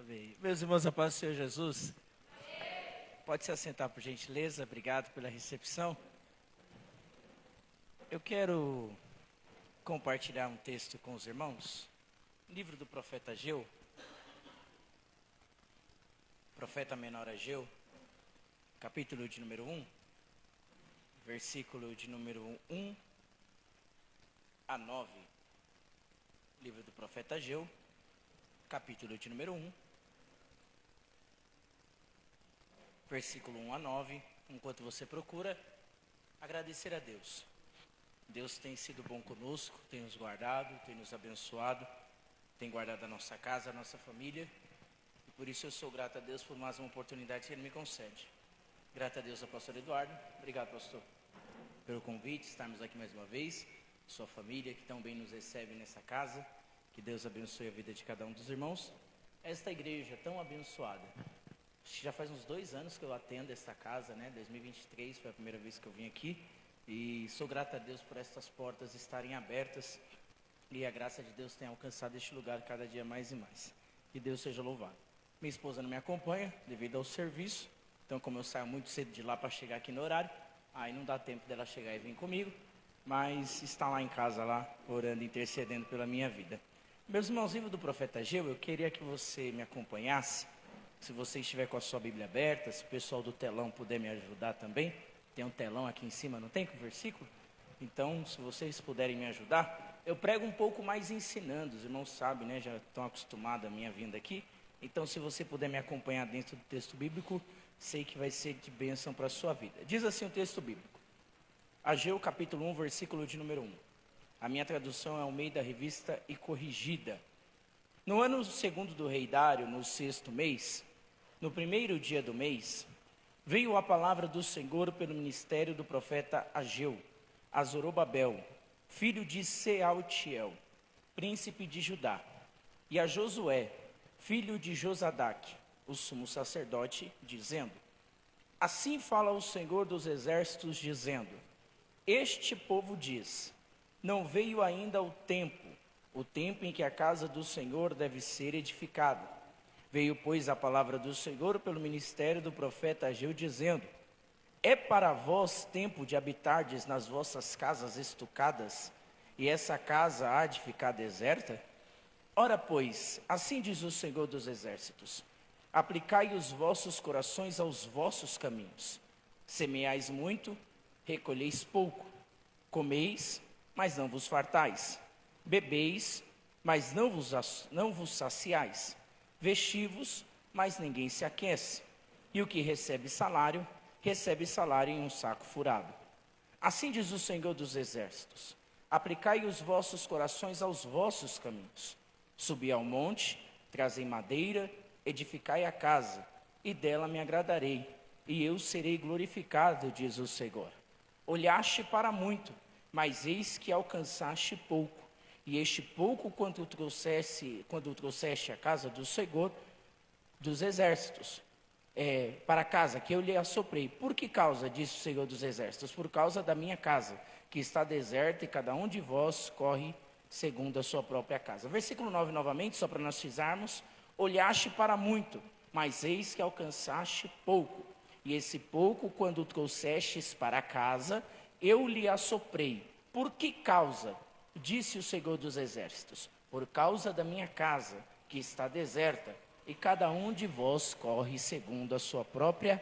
Amém. Meus irmãos, a paz do Senhor Jesus. Pode se assentar, por gentileza. Obrigado pela recepção. Eu quero compartilhar um texto com os irmãos. Livro do profeta Ageu. Profeta menor Ageu. Capítulo de número 1. Versículo de número 1 a 9. Livro do profeta Ageu. Capítulo de número 1. Versículo 1 a 9, enquanto você procura, agradecer a Deus. Deus tem sido bom conosco, tem nos guardado, tem nos abençoado, tem guardado a nossa casa, a nossa família, e por isso eu sou grato a Deus por mais uma oportunidade que Ele me concede. Grato a Deus ao pastor Eduardo, obrigado pastor, pelo convite, estarmos aqui mais uma vez, sua família que tão bem nos recebe nessa casa, que Deus abençoe a vida de cada um dos irmãos. Esta igreja tão abençoada, acho que já faz uns 2 anos que eu atendo esta casa, né? 2023 foi a primeira vez que eu vim aqui. E sou grato a Deus por estas portas estarem abertas. E a graça de Deus tem alcançado este lugar cada dia mais e mais. Que Deus seja louvado. Minha esposa não me acompanha devido ao serviço. Então, como eu saio muito cedo de lá para chegar aqui no horário, aí não dá tempo dela chegar e vir comigo. Mas está lá em casa, lá, orando, intercedendo pela minha vida. Meus irmãos, livro do profeta Ageu, eu queria que você me acompanhasse. Se você estiver com a sua Bíblia aberta, se o pessoal do telão puder me ajudar também, tem um telão aqui em cima, não tem, com o versículo? Então, se vocês puderem me ajudar, eu prego um pouco mais ensinando, os irmãos sabem, né, já estão acostumados à minha vinda aqui, então se você puder me acompanhar dentro do texto bíblico, sei que vai ser de bênção para a sua vida. Diz assim o texto bíblico, Ageu capítulo 1, versículo de número 1, a minha tradução é Almeida Revista e Corrigida. No ano segundo do rei Dário, no 6º mês, no primeiro dia do mês, veio a palavra do Senhor pelo ministério do profeta Ageu, a Zorobabel, filho de Sealtiel, príncipe de Judá, e a Josué, filho de Josadaque, o sumo sacerdote, dizendo: Assim fala o Senhor dos exércitos, dizendo: Este povo diz, não veio ainda o tempo em que a casa do Senhor deve ser edificada. Veio, pois, a palavra do Senhor pelo ministério do profeta Ageu, dizendo: É para vós tempo de habitardes nas vossas casas estucadas, e essa casa há de ficar deserta? Ora, pois, assim diz o Senhor dos exércitos: Aplicai os vossos corações aos vossos caminhos. Semeais muito, recolheis pouco. Comeis, mas não vos fartais. Bebeis, mas não vos saciais. Vestivos, mas ninguém se aquece. E o que recebe salário em um saco furado. Assim diz o Senhor dos exércitos: Aplicai os vossos corações aos vossos caminhos. Subi ao monte, trazei madeira, edificai a casa, e dela me agradarei, e eu serei glorificado, diz o Senhor. Olhaste para muito, mas eis que alcançaste pouco. E este pouco quando trouxeste a casa do Senhor dos exércitos, para a casa que eu lhe assoprei. Por que causa, disse o Senhor dos exércitos? Por causa da minha casa, que está deserta, e cada um de vós corre segundo a sua própria casa. Versículo 9 novamente, só para nós fizermos. Olhaste para muito, mas eis que alcançaste pouco. E esse pouco, quando trouxestes para a casa, eu lhe assoprei. Por que causa? Disse o Senhor dos exércitos: por causa da minha casa, que está deserta, e cada um de vós corre segundo a sua própria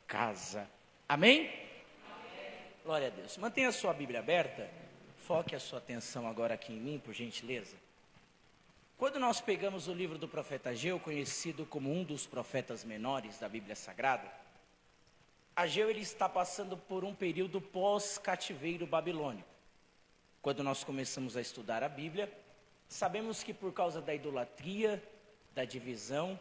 casa. Amém? Amém. Glória a Deus. Mantenha a sua Bíblia aberta, foque a sua atenção agora aqui em mim, por gentileza. Quando nós pegamos o livro do profeta Ageu, conhecido como um dos profetas menores da Bíblia Sagrada, Ageu ele está passando por um período pós-cativeiro babilônico. Quando nós começamos a estudar a Bíblia, sabemos que por causa da idolatria, da divisão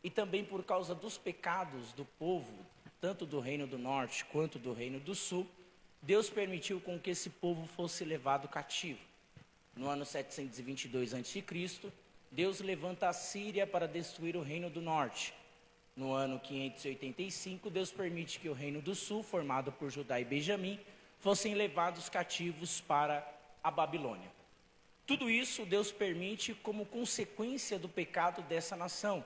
e também por causa dos pecados do povo, tanto do reino do norte quanto do reino do sul, Deus permitiu com que esse povo fosse levado cativo. No ano 722 a.C., Deus levanta a Síria para destruir o reino do norte. No ano 585, Deus permite que o reino do sul, formado por Judá e Benjamim, fossem levados cativos para a Babilônia. Tudo isso Deus permite como consequência do pecado dessa nação.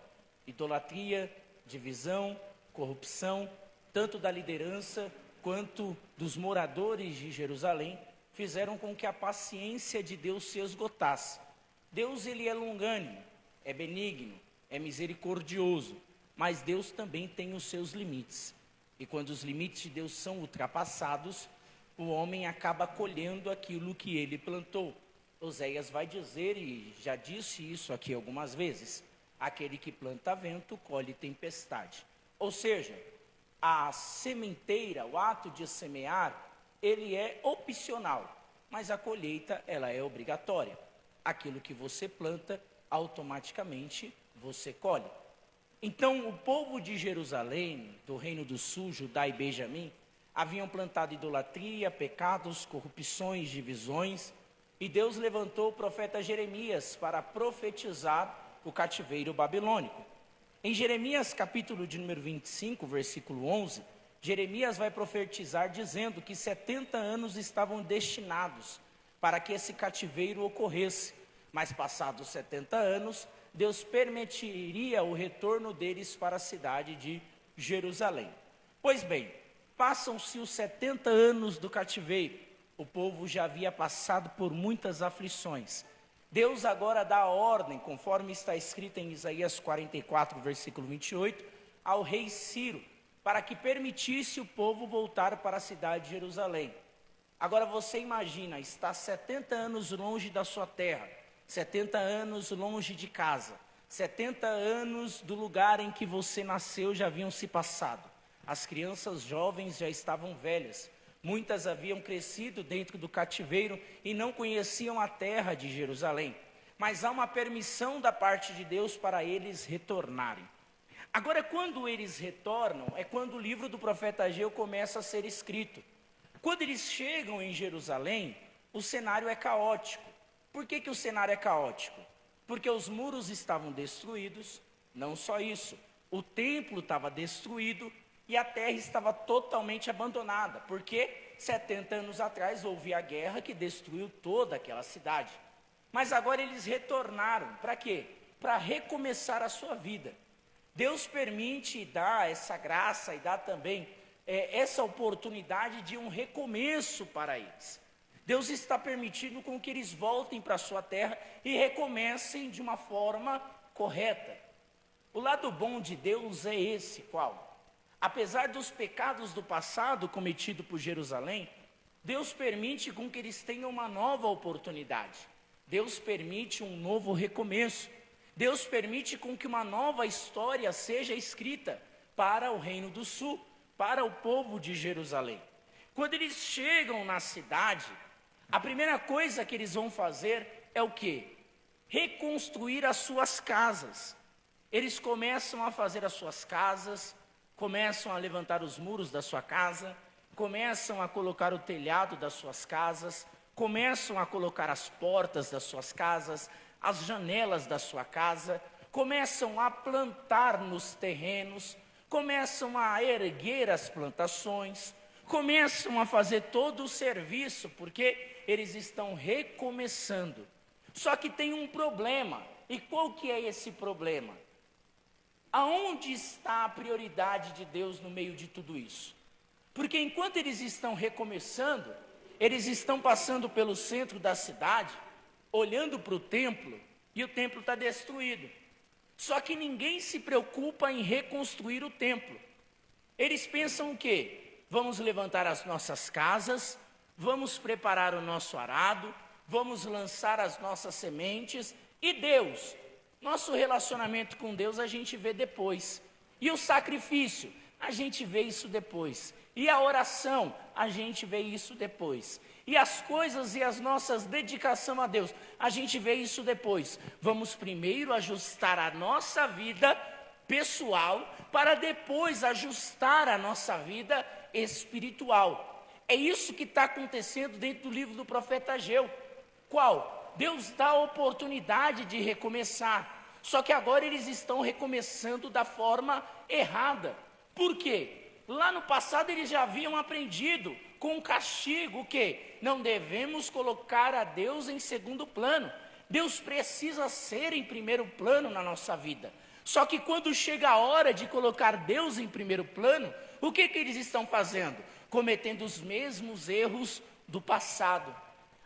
Idolatria, divisão, corrupção, tanto da liderança quanto dos moradores de Jerusalém, fizeram com que a paciência de Deus se esgotasse. Deus, ele é longânimo, é benigno, é misericordioso, mas Deus também tem os seus limites. E quando os limites de Deus são ultrapassados, o homem acaba colhendo aquilo que ele plantou. Oséias vai dizer, e já disse isso aqui algumas vezes, aquele que planta vento, colhe tempestade. Ou seja, a sementeira, o ato de semear, ele é opcional, mas a colheita, ela é obrigatória. Aquilo que você planta, automaticamente você colhe. Então, o povo de Jerusalém, do Reino do Sul, Judá e Benjamim, haviam plantado idolatria, pecados, corrupções, divisões, e Deus levantou o profeta Jeremias para profetizar o cativeiro babilônico. Em Jeremias, capítulo de número 25, versículo 11, Jeremias vai profetizar dizendo que 70 anos estavam destinados para que esse cativeiro ocorresse, mas passados 70 anos, Deus permitiria o retorno deles para a cidade de Jerusalém. Pois bem, passam-se os 70 anos do cativeiro, o povo já havia passado por muitas aflições. Deus agora dá a ordem, conforme está escrito em Isaías 44, versículo 28, ao rei Ciro, para que permitisse o povo voltar para a cidade de Jerusalém. Agora você imagina, está 70 anos longe da sua terra, 70 anos longe de casa, 70 anos do lugar em que você nasceu já haviam se passado. As crianças jovens já estavam velhas, muitas haviam crescido dentro do cativeiro e não conheciam a terra de Jerusalém. Mas há uma permissão da parte de Deus para eles retornarem. Agora, quando eles retornam, é quando o livro do profeta Ageu começa a ser escrito. Quando eles chegam em Jerusalém, o cenário é caótico. Por que o cenário é caótico? Porque os muros estavam destruídos, não só isso, o templo estava destruído e a terra estava totalmente abandonada, porque 70 anos atrás houve a guerra que destruiu toda aquela cidade. Mas agora eles retornaram, para quê? Para recomeçar a sua vida. Deus permite e dá essa graça e dá também essa oportunidade de um recomeço para eles. Deus está permitindo com que eles voltem para a sua terra e recomecem de uma forma correta. O lado bom de Deus é esse, qual? Apesar dos pecados do passado cometidos por Jerusalém, Deus permite com que eles tenham uma nova oportunidade. Deus permite um novo recomeço. Deus permite com que uma nova história seja escrita para o Reino do Sul, para o povo de Jerusalém. Quando eles chegam na cidade, a primeira coisa que eles vão fazer é o quê? Reconstruir as suas casas. Eles começam a fazer as suas casas, começam a levantar os muros da sua casa, começam a colocar o telhado das suas casas, começam a colocar as portas das suas casas, as janelas da sua casa, começam a plantar nos terrenos, começam a erguer as plantações, começam a fazer todo o serviço, porque eles estão recomeçando. Só que tem um problema. E qual que é esse problema? Aonde está a prioridade de Deus no meio de tudo isso? Porque enquanto eles estão recomeçando, eles estão passando pelo centro da cidade, olhando para o templo, e o templo está destruído. Só que ninguém se preocupa em reconstruir o templo. Eles pensam o quê? Vamos levantar as nossas casas, vamos preparar o nosso arado, vamos lançar as nossas sementes, e Deus, nosso relacionamento com Deus a gente vê depois. E o sacrifício, a gente vê isso depois. E a oração, a gente vê isso depois. E as coisas e as nossas dedicação a Deus, a gente vê isso depois. Vamos primeiro ajustar a nossa vida pessoal, para depois ajustar a nossa vida espiritual. É isso que está acontecendo dentro do livro do profeta Ageu. Qual? Deus dá a oportunidade de recomeçar. Só que agora eles estão recomeçando da forma errada. Por quê? Lá no passado eles já haviam aprendido com o castigo que não devemos colocar a Deus em segundo plano. Deus precisa ser em primeiro plano na nossa vida. Só que quando chega a hora de colocar Deus em primeiro plano, o que eles estão fazendo? Cometendo os mesmos erros do passado.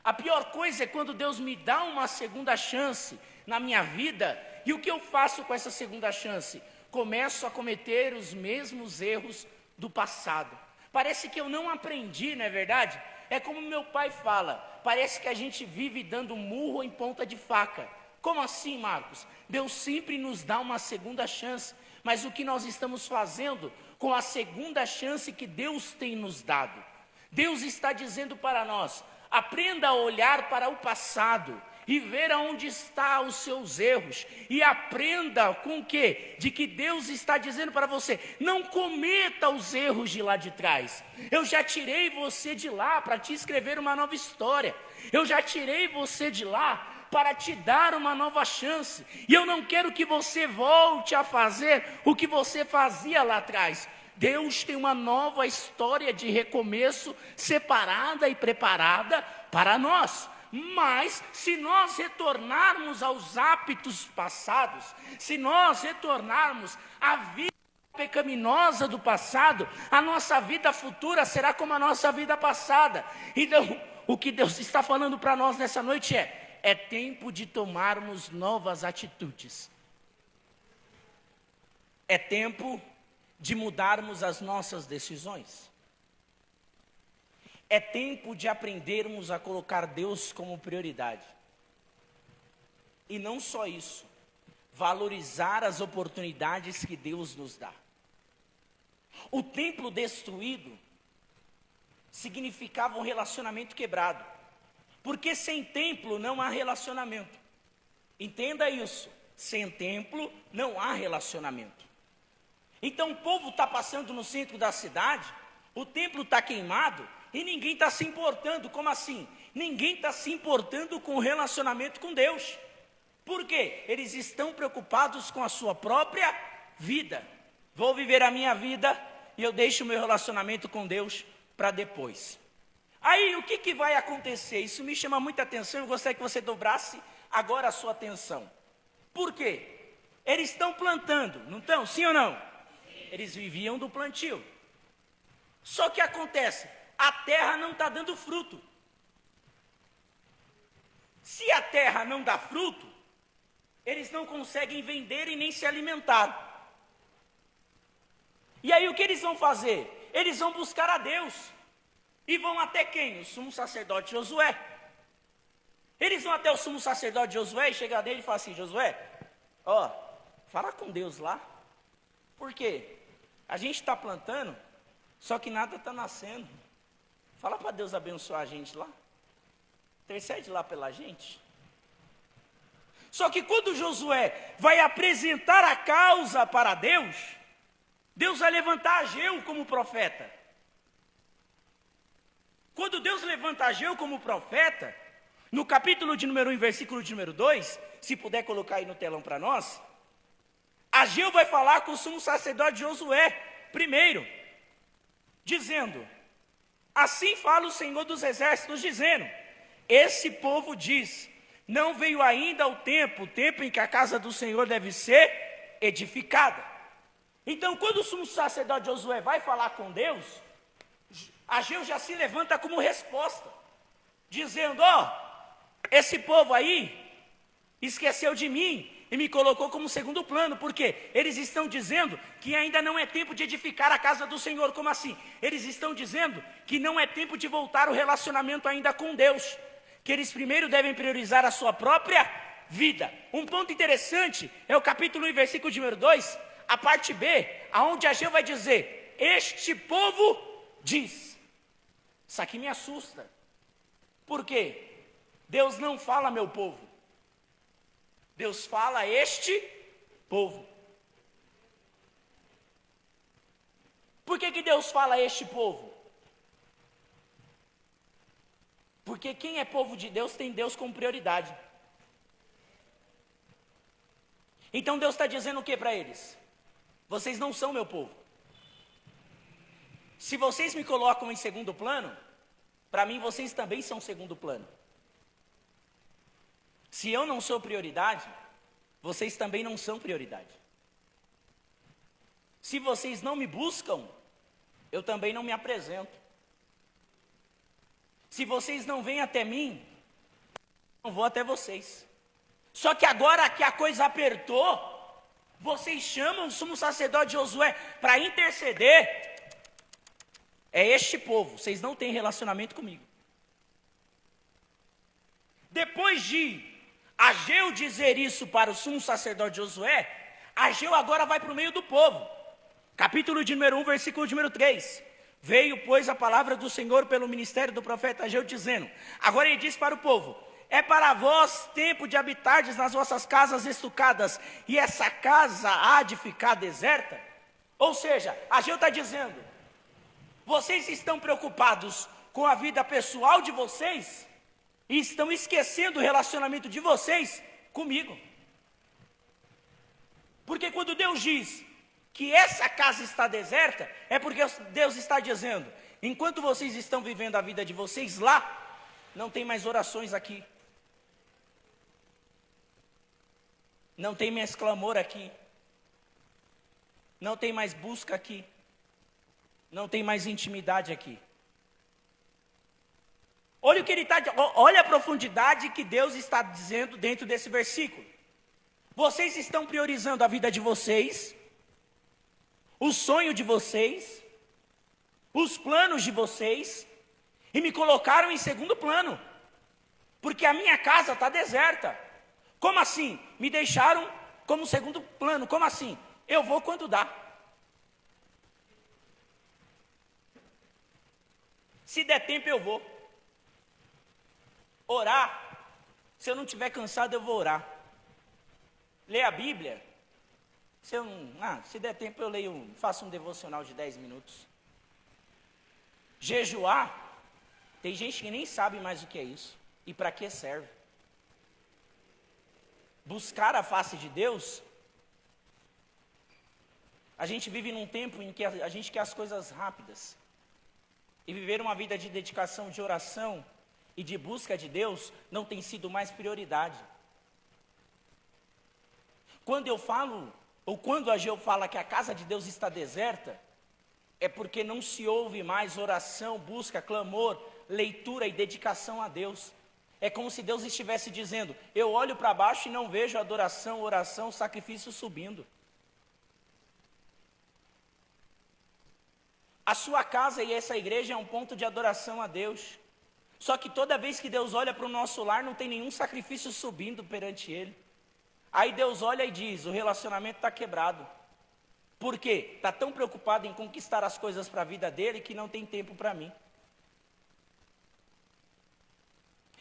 A pior coisa é quando Deus me dá uma segunda chance na minha vida, e o que eu faço com essa segunda chance? Começo a cometer os mesmos erros do passado. Parece que eu não aprendi, não é verdade? É como meu pai fala, parece que a gente vive dando murro em ponta de faca. Como assim, Marcos? Deus sempre nos dá uma segunda chance, mas o que nós estamos fazendo com a segunda chance que Deus tem nos dado? Deus está dizendo para nós: aprenda a olhar para o passado e ver aonde estão os seus erros, e aprenda com o quê? De que Deus está dizendo para você: não cometa os erros de lá de trás. Eu já tirei você de lá para te escrever uma nova história. Eu já tirei você de lá para te dar uma nova chance, e eu não quero que você volte a fazer o que você fazia lá atrás. Deus tem uma nova história de recomeço separada e preparada para nós. Mas se nós retornarmos aos hábitos passados, se nós retornarmos à vida pecaminosa do passado, a nossa vida futura será como a nossa vida passada. Então, o que Deus está falando para nós nessa noite é tempo de tomarmos novas atitudes. É tempo de mudarmos as nossas decisões. É tempo de aprendermos a colocar Deus como prioridade. E não só isso, valorizar as oportunidades que Deus nos dá. O templo destruído significava um relacionamento quebrado, porque sem templo não há relacionamento. Entenda isso, sem templo não há relacionamento. Então o povo está passando no centro da cidade, o templo está queimado, e ninguém está se importando. Como assim? Ninguém está se importando com o relacionamento com Deus. Por quê? Eles estão preocupados com a sua própria vida. Vou viver a minha vida e eu deixo o meu relacionamento com Deus para depois. Aí o que vai acontecer? Isso me chama muita atenção, eu gostaria que você dobrasse agora a sua atenção. Por quê? Eles estão plantando, não estão? Sim ou não? Eles viviam do plantio. Só que acontece, a terra não está dando fruto. Se a terra não dá fruto, eles não conseguem vender e nem se alimentar. E aí o que eles vão fazer? Eles vão buscar a Deus. E vão até quem? O sumo sacerdote Josué. Eles vão até o sumo sacerdote Josué e chegam dele e falam assim: Josué, fala com Deus lá. Por quê? A gente está plantando, só que nada está nascendo. Fala para Deus abençoar a gente lá. Intercede lá pela gente. Só que quando Josué vai apresentar a causa para Deus, Deus vai levantar Ageu como profeta. Quando Deus levanta Ageu como profeta, no capítulo de número 1, versículo de número 2, se puder colocar aí no telão para nós, Ageu vai falar com o sumo sacerdote Josué primeiro, dizendo: assim fala o Senhor dos Exércitos, dizendo: esse povo diz, não veio ainda o tempo em que a casa do Senhor deve ser edificada. Então, quando o sumo sacerdote Josué vai falar com Deus, Ageu já se levanta como resposta, dizendo: esse povo aí esqueceu de mim e me colocou como segundo plano, porque eles estão dizendo que ainda não é tempo de edificar a casa do Senhor. Como assim? Eles estão dizendo que não é tempo de voltar o relacionamento ainda com Deus, que eles primeiro devem priorizar a sua própria vida. Um ponto interessante é o capítulo 1, versículo de número 2, a parte B, aonde Ageu vai dizer: este povo diz. Isso aqui me assusta. Por quê? Deus não fala meu povo. Deus fala este povo. Por que Deus fala este povo? Porque quem é povo de Deus tem Deus como prioridade. Então Deus está dizendo o que para eles? Vocês não são meu povo. Se vocês me colocam em segundo plano, para mim vocês também são segundo plano. Se eu não sou prioridade, vocês também não são prioridade. Se vocês não me buscam, eu também não me apresento. Se vocês não vêm até mim, eu não vou até vocês. Só que agora que a coisa apertou, vocês chamam o sumo sacerdote Josué para interceder. É este povo, vocês não têm relacionamento comigo. Depois de Ageu dizer isso para o sumo sacerdote Josué, Ageu agora vai para o meio do povo. Capítulo de número 1, versículo de número 3. Veio, pois, a palavra do Senhor pelo ministério do profeta Ageu, dizendo: agora ele diz para o povo: é para vós tempo de habitardes nas vossas casas estucadas, e essa casa há de ficar deserta? Ou seja, Ageu está dizendo: vocês estão preocupados com a vida pessoal de vocês e estão esquecendo o relacionamento de vocês comigo. Porque quando Deus diz que essa casa está deserta, é porque Deus está dizendo: enquanto vocês estão vivendo a vida de vocês lá, não tem mais orações aqui. Não tem mais clamor aqui. Não tem mais busca aqui. Não tem mais intimidade aqui. Olha o que ele está, olha a profundidade que Deus está dizendo dentro desse versículo. Vocês estão priorizando a vida de vocês, o sonho de vocês, os planos de vocês, e me colocaram em segundo plano, porque a minha casa está deserta. Como assim? Me deixaram como segundo plano. Como assim? Eu vou quando dá. Se der tempo eu vou. Orar, se eu não estiver cansado eu vou orar. Ler a Bíblia, se der tempo eu leio, faço um devocional de 10 minutos. Jejuar, tem gente que nem sabe mais o que é isso e para que serve. Buscar a face de Deus, a gente vive num tempo em que a gente quer as coisas rápidas. E viver uma vida de dedicação, de oração e de busca de Deus não tem sido mais prioridade. Quando eu falo, ou quando Ageu fala que a casa de Deus está deserta, é porque não se ouve mais oração, busca, clamor, leitura e dedicação a Deus. É como se Deus estivesse dizendo: eu olho para baixo e não vejo adoração, oração, sacrifício subindo. A sua casa e essa igreja é um ponto de adoração a Deus. Só que toda vez que Deus olha para o nosso lar, não tem nenhum sacrifício subindo perante Ele. Aí Deus olha e diz: o relacionamento está quebrado. Por quê? Está tão preocupado em conquistar as coisas para a vida dele que não tem tempo para mim.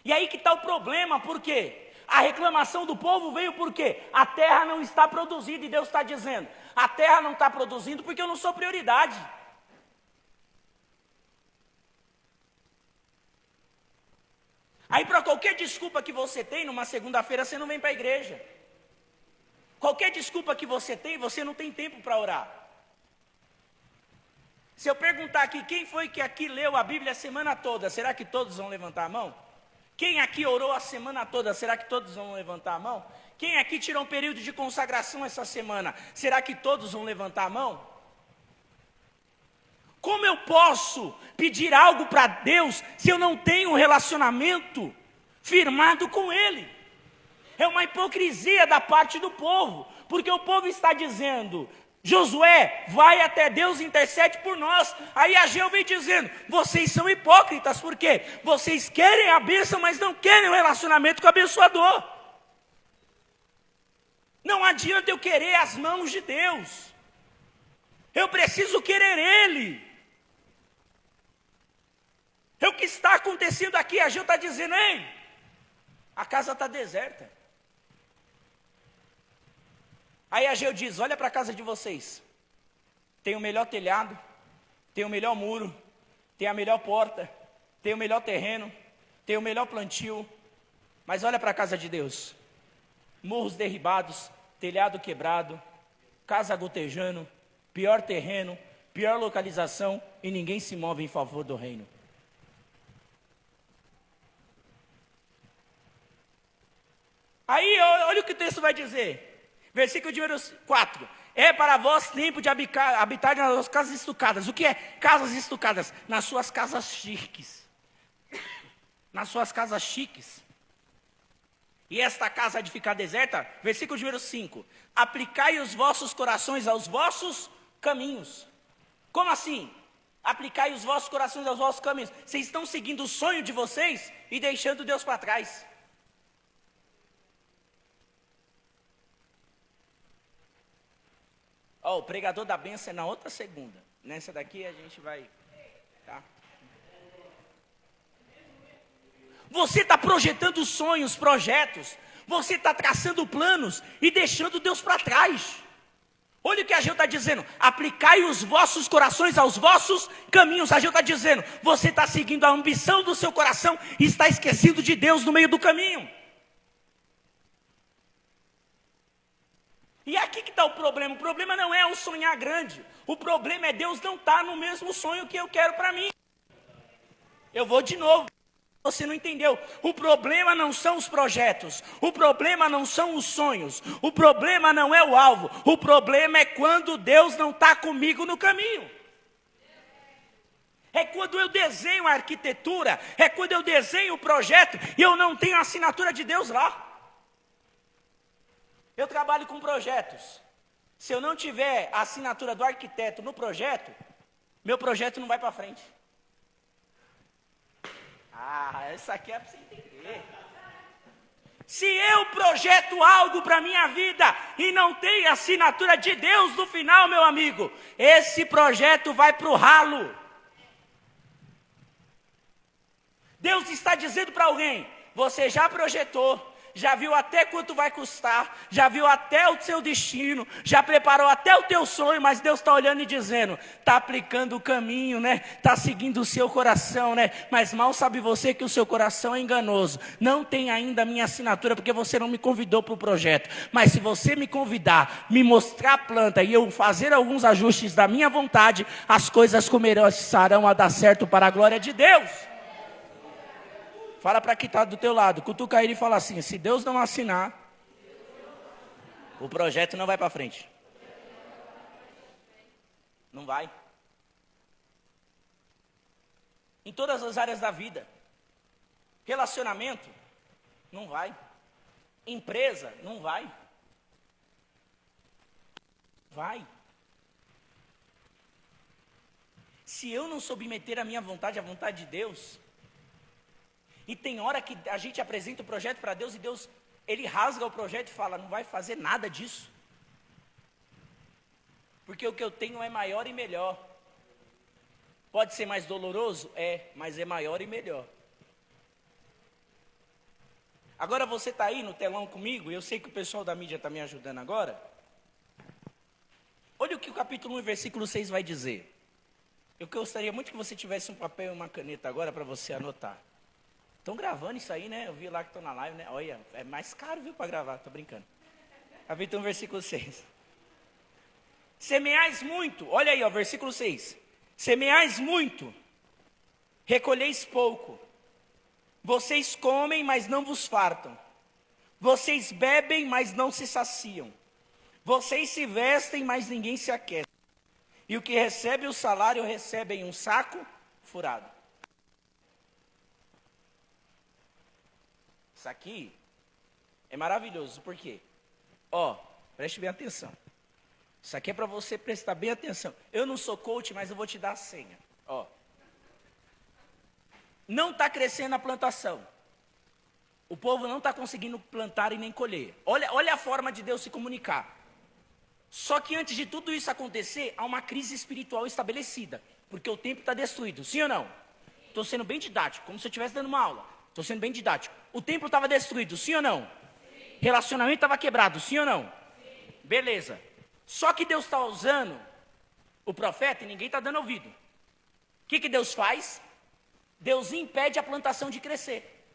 E aí que está o problema, por quê? A reclamação do povo veio por quê? A terra não está produzindo, e Deus está dizendo: a terra não está produzindo porque eu não sou prioridade. Aí para qualquer desculpa que você tem, numa segunda-feira você não vem para a igreja. Qualquer desculpa que você tem, você não tem tempo para orar. Se eu perguntar aqui, quem foi que aqui leu a Bíblia a semana toda, será que todos vão levantar a mão? Quem aqui orou a semana toda, será que todos vão levantar a mão? Quem aqui tirou um período de consagração essa semana, será que todos vão levantar a mão? Como eu posso pedir algo para Deus se eu não tenho um relacionamento firmado com Ele? É uma hipocrisia da parte do povo, porque o povo está dizendo: Josué, vai até Deus e intercede por nós. Aí Ageu vem dizendo: vocês são hipócritas, por quê? Vocês querem a bênção, mas não querem o relacionamento com o abençoador. Não adianta eu querer as mãos de Deus, eu preciso querer Ele. É o que está acontecendo aqui. Ageu está dizendo: ei, a casa está deserta. Aí Ageu diz: olha para a casa de vocês, tem o melhor telhado, tem o melhor muro, tem a melhor porta, tem o melhor terreno, tem o melhor plantio, mas olha para a casa de Deus, morros derribados, telhado quebrado, casa gotejando, pior terreno, pior localização, e ninguém se move em favor do reino. Aí olha o que o texto vai dizer. Versículo de número 4. É para vós tempo de habitar nas casas estucadas. O que é casas estucadas? Nas suas casas chiques. Nas suas casas chiques. E esta casa há de ficar deserta? Versículo número 5. Aplicai os vossos corações aos vossos caminhos. Como assim? Aplicai os vossos corações aos vossos caminhos. Vocês estão seguindo o sonho de vocês e deixando Deus para trás. O pregador da bênção é na outra segunda. Nessa daqui a gente vai... Tá? Você está projetando sonhos, projetos. Você está traçando planos e deixando Deus para trás. Olha o que a Ageu está dizendo. Aplicai os vossos corações aos vossos caminhos. A Ageu está dizendo, você está seguindo a ambição do seu coração e está esquecendo de Deus no meio do caminho. E aqui que está o problema. O problema não é o sonhar grande. O problema é Deus não estar no mesmo sonho que eu quero para mim. Eu vou de novo. Você não entendeu. O problema não são os projetos. O problema não são os sonhos. O problema não é o alvo. O problema é quando Deus não está comigo no caminho. É quando eu desenho a arquitetura. É quando eu desenho o projeto e eu não tenho a assinatura de Deus lá. Eu trabalho com projetos. Se eu não tiver a assinatura do arquiteto no projeto, meu projeto não vai para frente. Essa aqui é para você entender. Se eu projeto algo para a minha vida e não tem a assinatura de Deus no final, meu amigo, esse projeto vai para o ralo. Deus está dizendo para alguém, você já projetou, já viu até quanto vai custar, já viu até o seu destino, já preparou até o teu sonho, mas Deus está olhando e dizendo, está aplicando o caminho, né? Está seguindo o seu coração, né? Mas mal sabe você que o seu coração é enganoso, não tem ainda a minha assinatura, porque você não me convidou para o projeto, mas se você me convidar, me mostrar a planta e eu fazer alguns ajustes da minha vontade, as coisas começarão a dar certo para a glória de Deus. Fala para quem está do teu lado, cutuca ele e fala assim, se Deus não assinar, o projeto não vai para frente. Não vai. Em todas as áreas da vida. Relacionamento, não vai. Empresa, não vai. Vai. Se eu não submeter a minha vontade à vontade de Deus... E tem hora que a gente apresenta o projeto para Deus e Deus, Ele rasga o projeto e fala, não vai fazer nada disso. Porque o que eu tenho é maior e melhor. Pode ser mais doloroso? Mas é maior e melhor. Agora você está aí no telão comigo, e eu sei que o pessoal da mídia está me ajudando agora. Olha o que o capítulo 1, versículo 6 vai dizer. Eu gostaria muito que você tivesse um papel e uma caneta agora para você anotar. Estão gravando isso aí, né? Eu vi lá que estão na live, né? Olha, é mais caro, viu, para gravar, tô brincando. Capítulo 1, versículo 6. Semeais muito, olha aí, ó, versículo 6. Semeais muito, recolheis pouco. Vocês comem, mas não vos fartam. Vocês bebem, mas não se saciam. Vocês se vestem, mas ninguém se aquece. E o que recebe o salário, recebe em um saco furado. Isso aqui é maravilhoso, por quê? Preste bem atenção. Isso aqui é para você prestar bem atenção. Eu não sou coach, mas eu vou te dar a senha. Não está crescendo a plantação. O povo não está conseguindo plantar e nem colher. Olha a forma de Deus se comunicar. Só que antes de tudo isso acontecer, há uma crise espiritual estabelecida. Porque o templo está destruído, sim ou não? Estou sendo bem didático, como se eu estivesse dando uma aula. Estou sendo bem didático. O templo estava destruído, sim ou não? Sim. Relacionamento estava quebrado, sim ou não? Sim. Beleza. Só que Deus está usando o profeta e ninguém está dando ouvido. O que Deus faz? Deus impede a plantação de crescer.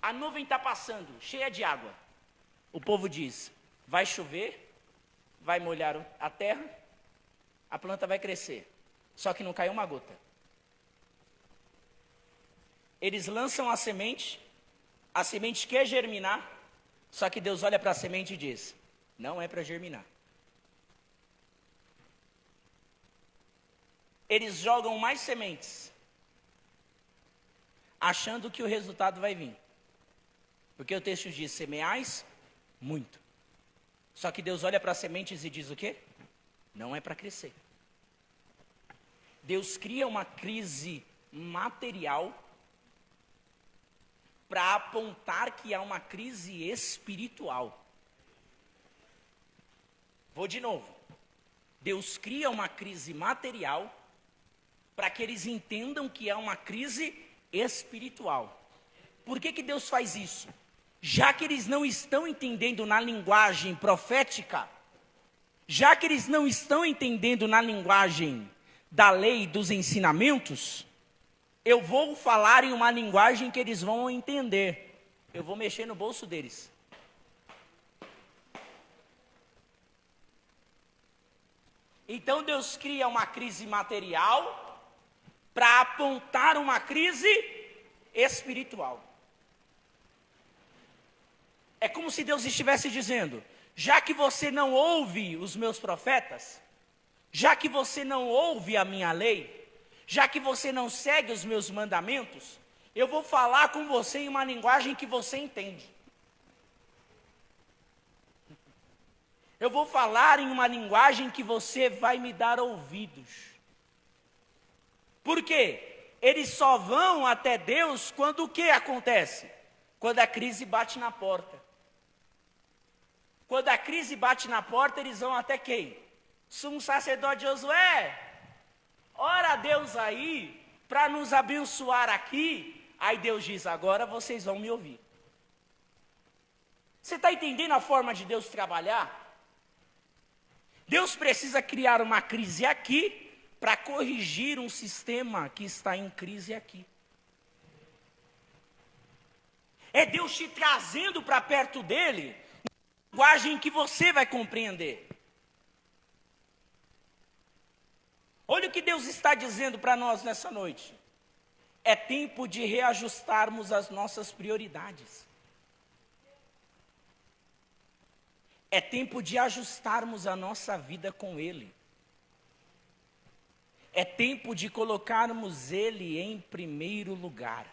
A nuvem está passando, cheia de água. O povo diz, vai chover, vai molhar a terra, a planta vai crescer. Só que não caiu uma gota. Eles lançam a semente quer germinar, Só que Deus olha para a semente e diz: não é para germinar. Eles jogam mais sementes, achando que o resultado vai vir. Porque o texto diz: semeais muito. Só que Deus olha para as sementes e diz o quê? Não é para crescer. Deus cria uma crise material para apontar que há uma crise espiritual. Vou de novo. Deus cria uma crise material para que eles entendam que há uma crise espiritual. Por que Deus faz isso? Já que eles não estão entendendo na linguagem profética, já que eles não estão entendendo na linguagem da lei, dos ensinamentos, eu vou falar em uma linguagem que eles vão entender. Eu vou mexer no bolso deles. Então Deus cria uma crise material para apontar uma crise espiritual. É como se Deus estivesse dizendo: já que você não ouve os meus profetas, já que você não ouve a minha lei, já que você não segue os meus mandamentos, eu vou falar com você em uma linguagem que você entende. Eu vou falar em uma linguagem que você vai me dar ouvidos. Por quê? Eles só vão até Deus quando o que acontece? Quando a crise bate na porta. Quando a crise bate na porta, eles vão até quem? Sumo sacerdote Josué, ora a Deus aí, para nos abençoar aqui. Aí Deus diz: agora vocês vão me ouvir. Você está entendendo a forma de Deus trabalhar? Deus precisa criar uma crise aqui, para corrigir um sistema que está em crise aqui. É Deus te trazendo para perto dele, uma linguagem que você vai compreender. Olha o que Deus está dizendo para nós nessa noite. É tempo de reajustarmos as nossas prioridades. É tempo de ajustarmos a nossa vida com Ele. É tempo de colocarmos Ele em primeiro lugar.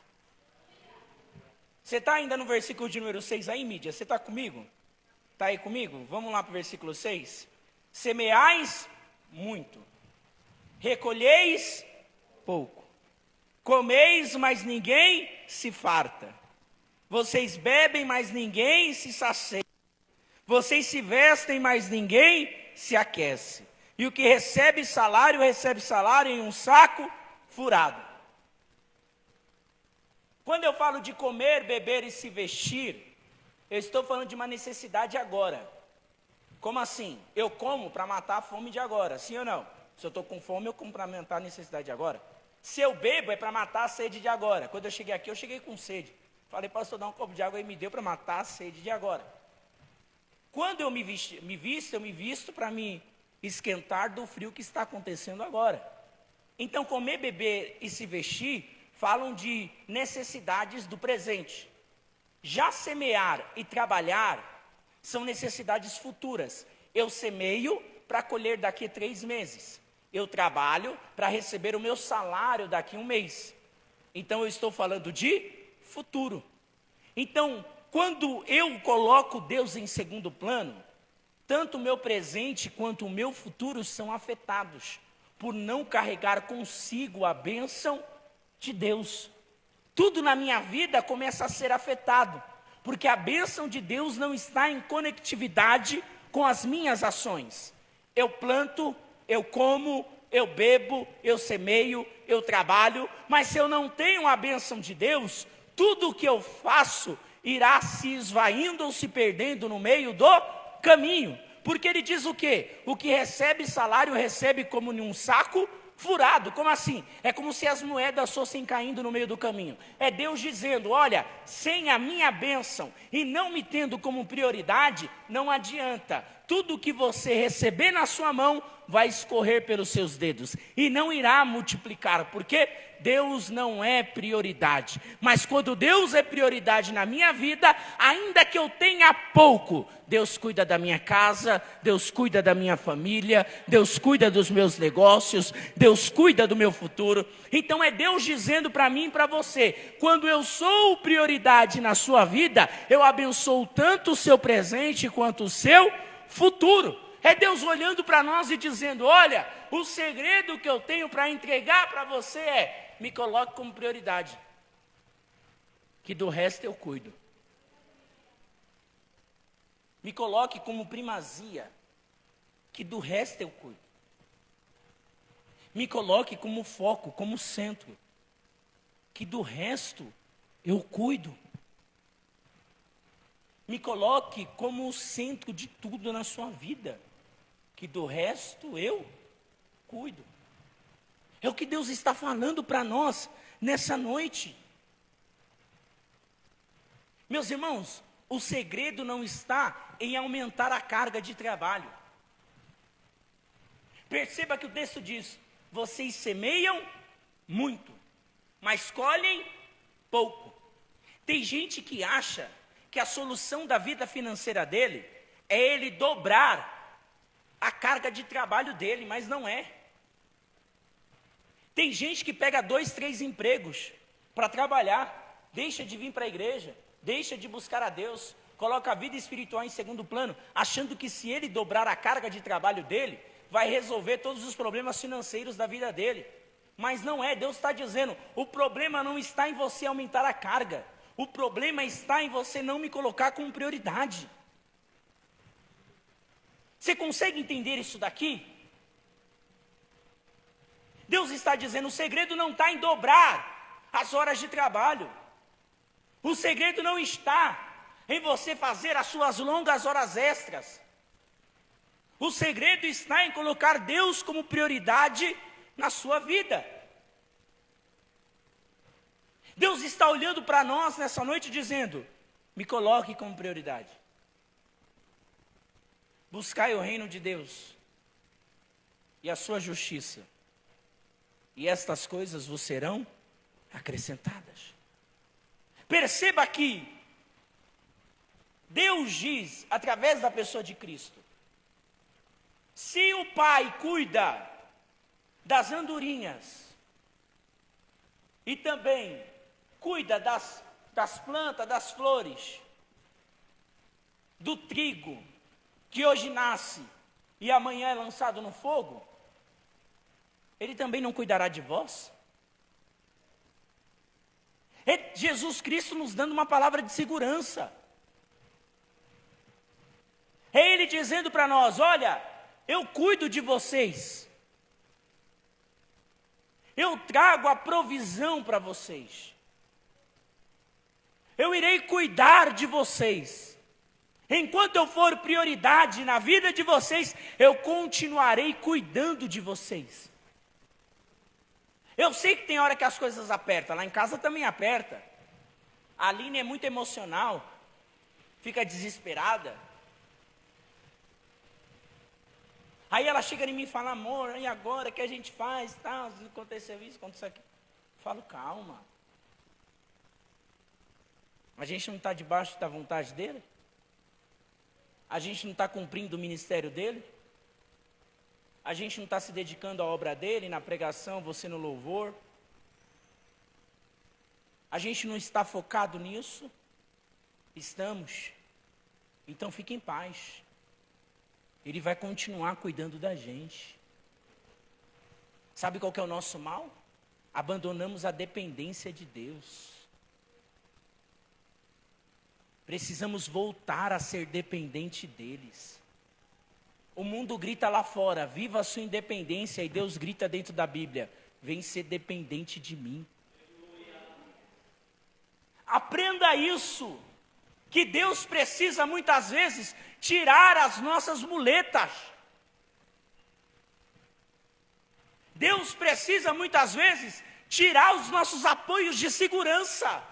Você está ainda no versículo de número 6 aí, mídia? Você está comigo? Está aí comigo? Vamos lá para o versículo 6. Semeais muito. Recolheis pouco. Comeis, mas ninguém se farta. Vocês bebem, mas ninguém se sacia. Vocês se vestem, mas ninguém se aquece. E o que recebe salário em um saco furado. Quando eu falo de comer, beber e se vestir, eu estou falando de uma necessidade agora. Como assim? Eu como para matar a fome de agora, sim ou não? Se eu estou com fome, eu como para matar a necessidade de agora. Se eu bebo, é para matar a sede de agora. Quando eu cheguei aqui, eu cheguei com sede. Falei: pastor, dá um copo de água, e me deu para matar a sede de agora. Quando eu me visto para me esquentar do frio que está acontecendo agora. Então, comer, beber e se vestir falam de necessidades do presente. Já semear e trabalhar são necessidades futuras. Eu semeio para colher daqui a 3 meses. Eu trabalho para receber o meu salário daqui a 1 mês. Então, eu estou falando de futuro. Então, quando eu coloco Deus em segundo plano, tanto o meu presente quanto o meu futuro são afetados por não carregar consigo a bênção de Deus. Tudo na minha vida começa a ser afetado, porque a bênção de Deus não está em conectividade com as minhas ações. Eu planto, eu como, eu bebo, eu semeio, eu trabalho, mas se eu não tenho a bênção de Deus, tudo o que eu faço irá se esvaindo ou se perdendo no meio do caminho. Porque ele diz o quê? O que recebe salário recebe como em um saco furado. Como assim? É como se as moedas fossem caindo no meio do caminho. É Deus dizendo: olha, sem a minha bênção e não me tendo como prioridade, não adianta. tudo que você receber na sua mão vai escorrer pelos seus dedos e não irá multiplicar, porque Deus não é prioridade. Mas quando Deus é prioridade na minha vida, ainda que eu tenha pouco, Deus cuida da minha casa, Deus cuida da minha família, Deus cuida dos meus negócios, Deus cuida do meu futuro. Então é Deus dizendo para mim e para você, quando eu sou prioridade na sua vida, eu abençoo tanto o seu presente quanto o seu futuro. É Deus olhando para nós e dizendo, olha, o segredo que eu tenho para entregar para você é, me coloque como prioridade, que do resto eu cuido. Me coloque como primazia, que do resto eu cuido. Me coloque como foco, como centro, que do resto eu cuido. Me coloque como o centro de tudo na sua vida, que do resto eu cuido. É o que Deus está falando para nós nessa noite. Meus irmãos, o segredo não está em aumentar a carga de trabalho. Perceba que o texto diz, vocês semeiam muito, mas colhem pouco. Tem gente que acha que a solução da vida financeira dele é ele dobrar a carga de trabalho dele, mas não é. Tem gente que pega 2, 3 empregos para trabalhar, deixa de vir para a igreja, deixa de buscar a Deus, coloca a vida espiritual em segundo plano, achando que se ele dobrar a carga de trabalho dele, vai resolver todos os problemas financeiros da vida dele. Mas não é, Deus está dizendo, o problema não está em você aumentar a carga, o problema está em você não me colocar como prioridade. Você consegue entender isso daqui? Deus está dizendo, o segredo não está em dobrar as horas de trabalho. O segredo não está em você fazer as suas longas horas extras. O segredo está em colocar Deus como prioridade na sua vida. Deus está olhando para nós nessa noite dizendo, me coloque como prioridade. Buscai o reino de Deus e a sua justiça, e estas coisas vos serão acrescentadas. Perceba que Deus diz, através da pessoa de Cristo, se o Pai cuida das andorinhas e também cuida das plantas, das flores, do trigo, que hoje nasce e amanhã é lançado no fogo, Ele também não cuidará de vós? É Jesus Cristo nos dando uma palavra de segurança. É Ele dizendo para nós, olha, eu cuido de vocês. Eu trago a provisão para vocês. Eu irei cuidar de vocês. Enquanto eu for prioridade na vida de vocês, eu continuarei cuidando de vocês. Eu sei que tem hora que as coisas apertam, lá em casa também aperta. A Aline é muito emocional, fica desesperada. Aí ela chega em mim e fala, amor, e agora o que a gente faz? Tá, aconteceu isso, aconteceu aquilo. Eu falo, calma. A gente não está debaixo da vontade dele? A gente não está cumprindo o ministério dele? A gente não está se dedicando à obra dele, na pregação, você no louvor? A gente não está focado nisso? Estamos. Então fique em paz. Ele vai continuar cuidando da gente. Sabe qual que é o nosso mal? Abandonamos a dependência de Deus. Precisamos voltar a ser dependente deles. O mundo grita lá fora, viva a sua independência, e Deus grita dentro da Bíblia, vem ser dependente de mim. Aprenda isso, que Deus precisa muitas vezes tirar as nossas muletas. Deus precisa muitas vezes tirar os nossos apoios de segurança,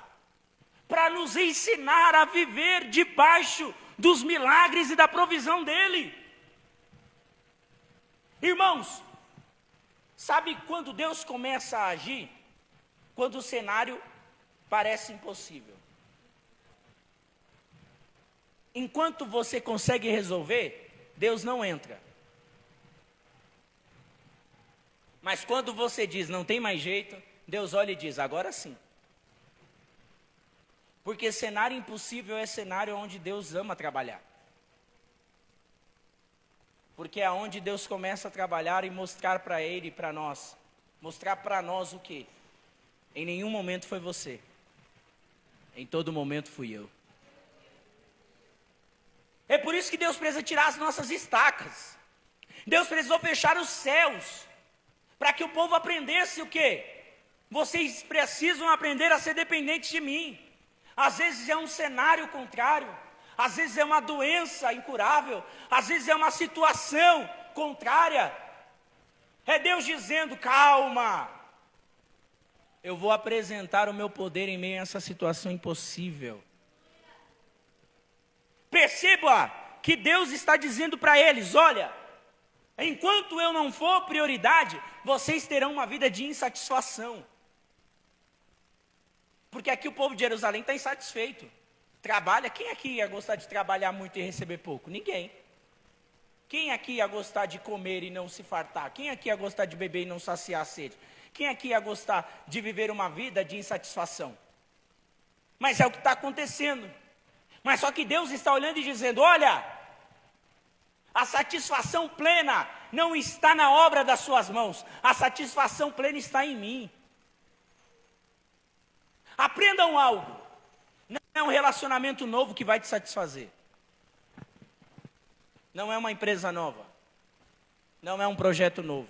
para nos ensinar a viver debaixo dos milagres e da provisão dEle. Irmãos, sabe quando Deus começa a agir? Quando o cenário parece impossível. Enquanto você consegue resolver, Deus não entra. Mas quando você diz não tem mais jeito, Deus olha e diz agora sim. Porque cenário impossível é cenário onde Deus ama trabalhar. Porque é onde Deus começa a trabalhar e mostrar para Ele e para nós. Mostrar para nós o quê? Em nenhum momento foi você. Em todo momento fui eu. É por isso que Deus precisa tirar as nossas estacas. Deus precisou fechar os céus. Para que o povo aprendesse o quê? Vocês precisam aprender a ser dependentes de mim. Às vezes é um cenário contrário. Às vezes é uma doença incurável. Às vezes é uma situação contrária. É Deus dizendo, calma. Eu vou apresentar o meu poder em meio a essa situação impossível. Perceba que Deus está dizendo para eles, olha, enquanto eu não for prioridade, vocês terão uma vida de insatisfação. Porque aqui o povo de Jerusalém está insatisfeito. Trabalha, quem aqui ia gostar de trabalhar muito e receber pouco? Ninguém. Quem aqui ia gostar de comer e não se fartar? Quem aqui ia gostar de beber e não saciar a sede? Quem aqui ia gostar de viver uma vida de insatisfação? Mas é o que está acontecendo. Mas só que Deus está olhando e dizendo, olha, a satisfação plena não está na obra das suas mãos. A satisfação plena está em mim. Aprendam algo. Não é um relacionamento novo que vai te satisfazer. Não é uma empresa nova. Não é um projeto novo.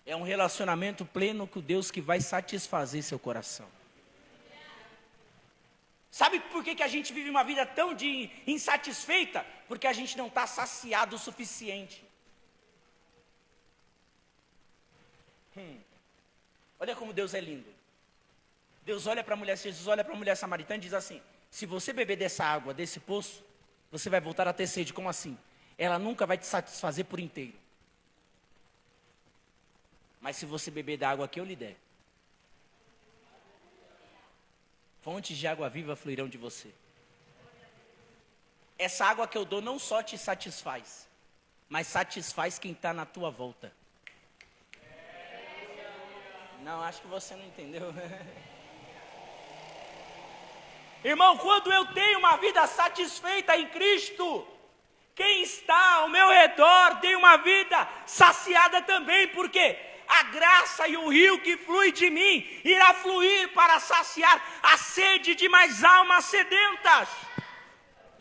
É um relacionamento pleno com Deus que vai satisfazer seu coração. Sabe por que a gente vive uma vida tão insatisfeita? Porque a gente não está saciado o suficiente. Olha como Deus é lindo. Deus olha para a mulher, Jesus olha para a mulher samaritana e diz assim, se você beber dessa água, desse poço, você vai voltar a ter sede. Como assim? Ela nunca vai te satisfazer por inteiro. Mas se você beber da água que eu lhe der, fontes de água viva fluirão de você. Essa água que eu dou não só te satisfaz, mas satisfaz quem está na tua volta. Não, acho que você não entendeu. Irmão, quando eu tenho uma vida satisfeita em Cristo, quem está ao meu redor tem uma vida saciada também, porque a graça e o rio que flui de mim irá fluir para saciar a sede de mais almas sedentas.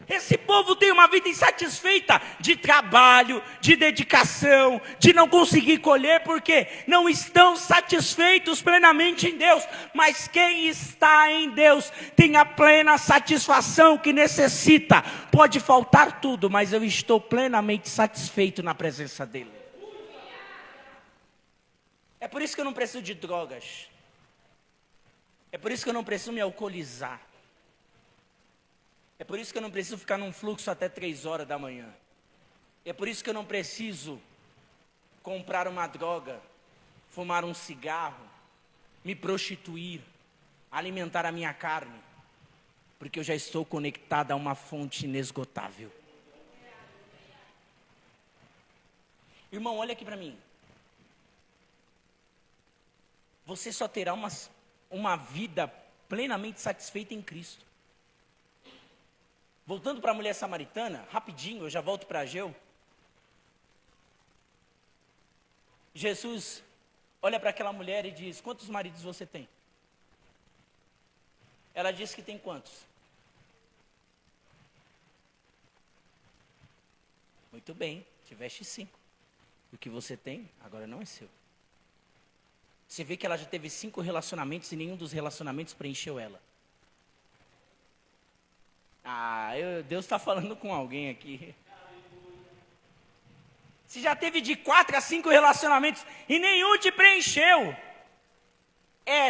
Esse povo tem uma vida insatisfeita de trabalho, de dedicação, de não conseguir colher, porque não estão satisfeitos plenamente em Deus. Mas quem está em Deus tem a plena satisfação que necessita. Pode faltar tudo, mas eu estou plenamente satisfeito na presença dEle. É por isso que eu não preciso de drogas. É por isso que eu não preciso me alcoolizar. É por isso que eu não preciso ficar num fluxo até 3 horas da manhã. É por isso que eu não preciso comprar uma droga, fumar um cigarro, me prostituir, alimentar a minha carne. Porque eu já estou conectado a uma fonte inesgotável. Irmão, olha aqui para mim. Você só terá uma vida plenamente satisfeita em Cristo. Voltando para a mulher samaritana, rapidinho, eu já volto para Ageu. Jesus olha para aquela mulher e diz, quantos maridos você tem? Ela diz que tem quantos? Muito bem, tiveste 5. O que você tem, agora não é seu. Você vê que ela já teve 5 relacionamentos e nenhum dos relacionamentos preencheu ela. Deus está falando com alguém aqui. Você já teve de 4 a 5 relacionamentos e nenhum te preencheu.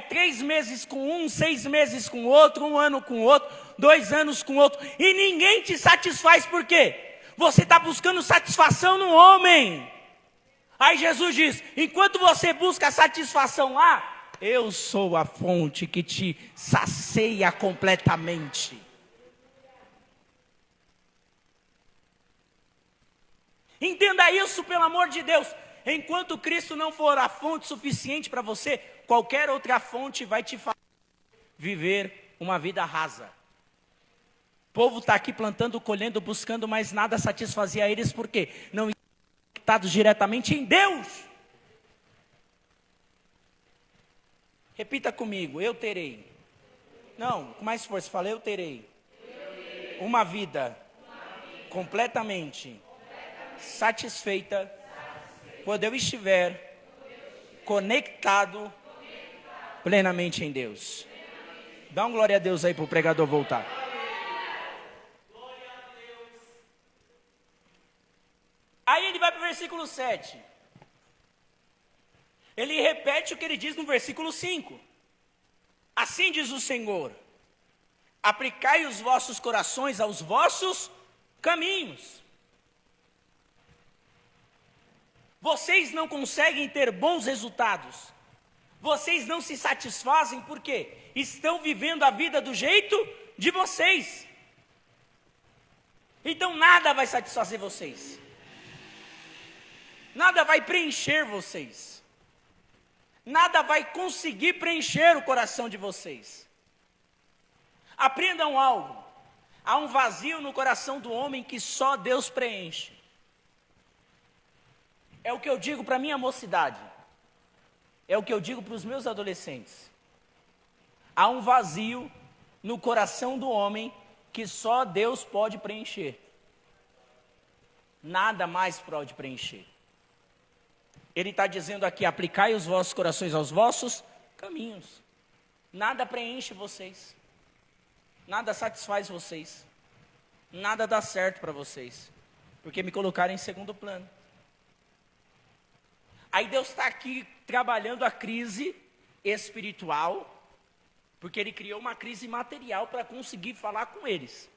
3 meses com um, 6 meses com outro, 1 ano com outro, 2 anos com outro. E ninguém te satisfaz, por quê? Você está buscando satisfação no homem. Aí Jesus diz, enquanto você busca a satisfação lá, eu sou a fonte que te sacia completamente. Entenda isso, pelo amor de Deus. Enquanto Cristo não for a fonte suficiente para você, qualquer outra fonte vai te fazer viver uma vida rasa. O povo está aqui plantando, colhendo, buscando, mas nada satisfazia eles, porque não estão conectados diretamente em Deus. Repita comigo, eu terei. Não, com mais força, fala, eu terei. Uma vida completamente satisfeita quando eu estiver conectado plenamente em Deus. Dá uma glória a Deus aí para o pregador voltar. Aí ele vai para o versículo 7. Ele repete o que ele diz no versículo 5. Assim diz o Senhor: aplicai os vossos corações aos vossos caminhos. Vocês não conseguem ter bons resultados. Vocês não se satisfazem porque estão vivendo a vida do jeito de vocês. Então nada vai satisfazer vocês. Nada vai preencher vocês. Nada vai conseguir preencher o coração de vocês. Aprendam algo. Há um vazio no coração do homem que só Deus preenche. É o que eu digo para a minha mocidade. É o que eu digo para os meus adolescentes. Há um vazio no coração do homem que só Deus pode preencher. Nada mais pode preencher. Ele está dizendo aqui, aplicai os vossos corações aos vossos caminhos. Nada preenche vocês. Nada satisfaz vocês. Nada dá certo para vocês. Porque me colocaram em segundo plano. Aí Deus está aqui trabalhando a crise espiritual, porque Ele criou uma crise material para conseguir falar com eles.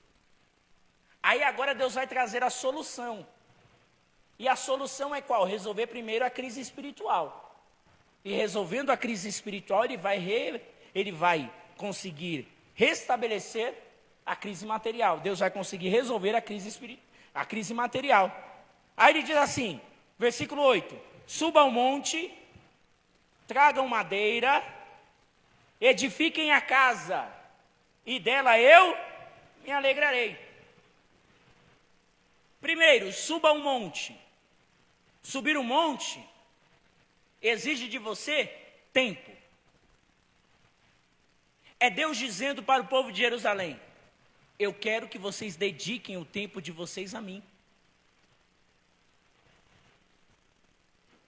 Aí agora Deus vai trazer a solução. E a solução é qual? Resolver primeiro a crise espiritual. E resolvendo a crise espiritual, ele vai conseguir restabelecer a crise material. Deus vai conseguir resolver a crise material. Aí ele diz assim, versículo 8: suba ao monte, tragam madeira, edifiquem a casa, e dela eu me alegrarei. Primeiro, suba ao monte. Subir o monte exige de você tempo. É Deus dizendo para o povo de Jerusalém: eu quero que vocês dediquem o tempo de vocês a mim.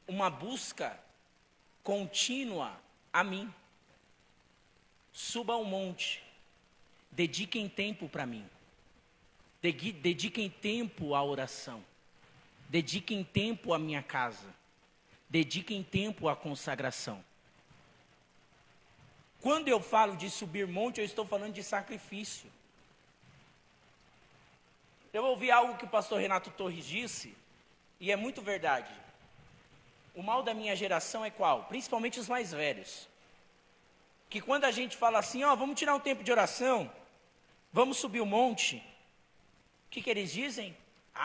Uma busca contínua a mim. Suba ao monte. Dediquem tempo para mim. Dediquem tempo à oração. Dediquem tempo à minha casa. Dediquem tempo à consagração. Quando eu falo de subir monte, eu estou falando de sacrifício. Eu ouvi algo que o pastor Renato Torres disse, e é muito verdade. O mal da minha geração é qual? Principalmente os mais velhos. Que quando a gente fala assim, vamos tirar um tempo de oração, vamos subir o monte, o que eles dizem?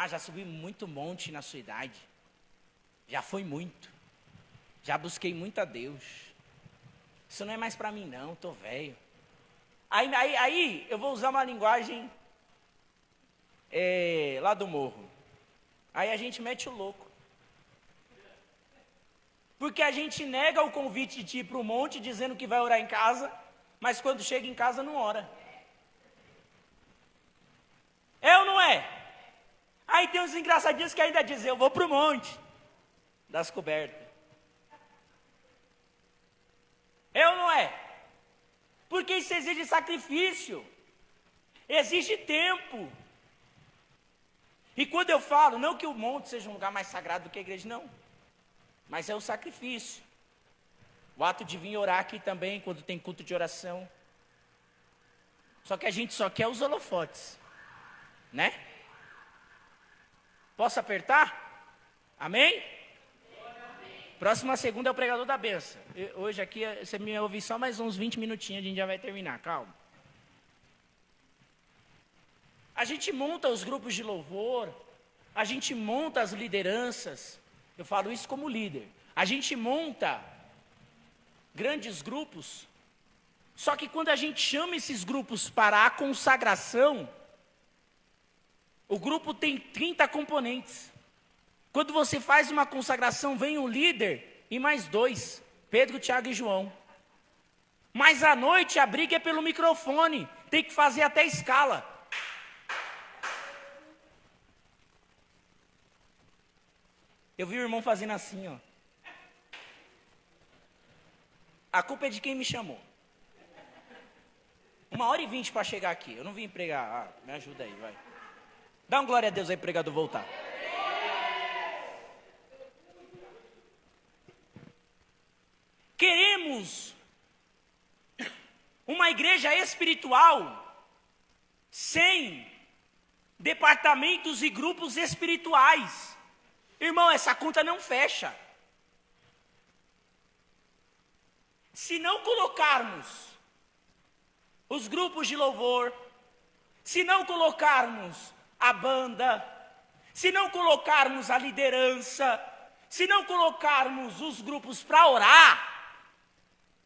Já subi muito monte na sua idade. Já foi muito. Já busquei muito a Deus. Isso não é mais para mim não, estou velho. Aí eu vou usar uma linguagem lá do morro. Aí a gente mete o louco. Porque a gente nega o convite de ir para o monte dizendo que vai orar em casa, mas quando chega em casa não ora. É ou não é? Aí tem uns engraçadinhos que ainda dizem, eu vou para o monte das cobertas. É ou não é? Porque isso exige sacrifício, exige tempo. E quando eu falo, não que o monte seja um lugar mais sagrado do que a igreja, não. Mas é o sacrifício. O ato de vir orar aqui também, quando tem culto de oração. Só que a gente só quer os holofotes, né? Posso apertar? Amém? Próxima segunda é o pregador da benção. Hoje aqui, você me ouve só mais uns 20 minutinhos, a gente já vai terminar, calma. A gente monta os grupos de louvor, a gente monta as lideranças, eu falo isso como líder. A gente monta grandes grupos, só que quando a gente chama esses grupos para a consagração, o grupo tem 30 componentes. Quando você faz uma consagração, vem um líder e mais 2, Pedro, Tiago e João. Mas à noite a briga é pelo microfone, tem que fazer até escala. Eu vi o irmão fazendo assim, ó. A culpa é de quem me chamou. 1h20 para chegar aqui, eu não vim pregar, me ajuda aí, vai. Dá um glória a Deus aí, pregador, voltar. Queremos uma igreja espiritual sem departamentos e grupos espirituais. Irmão, essa conta não fecha. Se não colocarmos os grupos de louvor, se não colocarmos a banda, se não colocarmos a liderança, se não colocarmos os grupos para orar,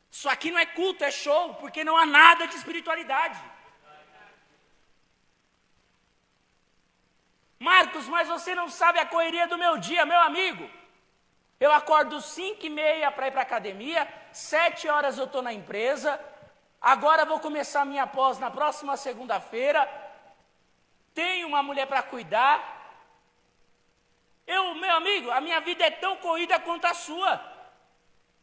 isso aqui não é culto, é show, porque não há nada de espiritualidade. Marcos, mas você não sabe a correria do meu dia, meu amigo. Eu acordo 5h30 para ir para a academia, 7 horas eu estou na empresa, agora vou começar a minha pós na próxima segunda-feira, tenho uma mulher para cuidar. Meu amigo, a minha vida é tão corrida quanto a sua.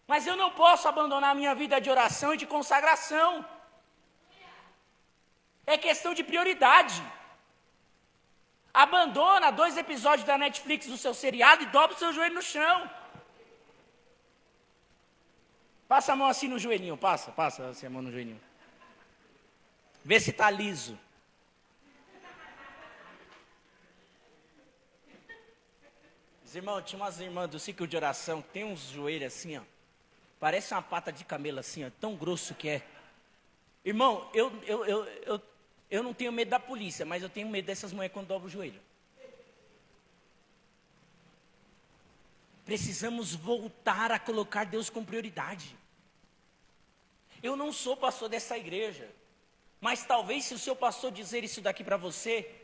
Mas eu não posso abandonar a minha vida de oração e de consagração. É questão de prioridade. Abandona 2 episódios da Netflix do seu seriado e dobra o seu joelho no chão. Passa a mão assim no joelhinho, passa assim a mão no joelhinho. Vê se está liso. Os irmãos, tinha umas irmãs do ciclo de oração que tem uns joelhos assim, ó. Parece uma pata de camelo assim, ó, tão grosso que é. Irmão, eu não tenho medo da polícia, mas eu tenho medo dessas mulheres quando dobram o joelho. Precisamos voltar a colocar Deus como prioridade. Eu não sou pastor dessa igreja, mas talvez se o seu pastor dizer isso daqui para você,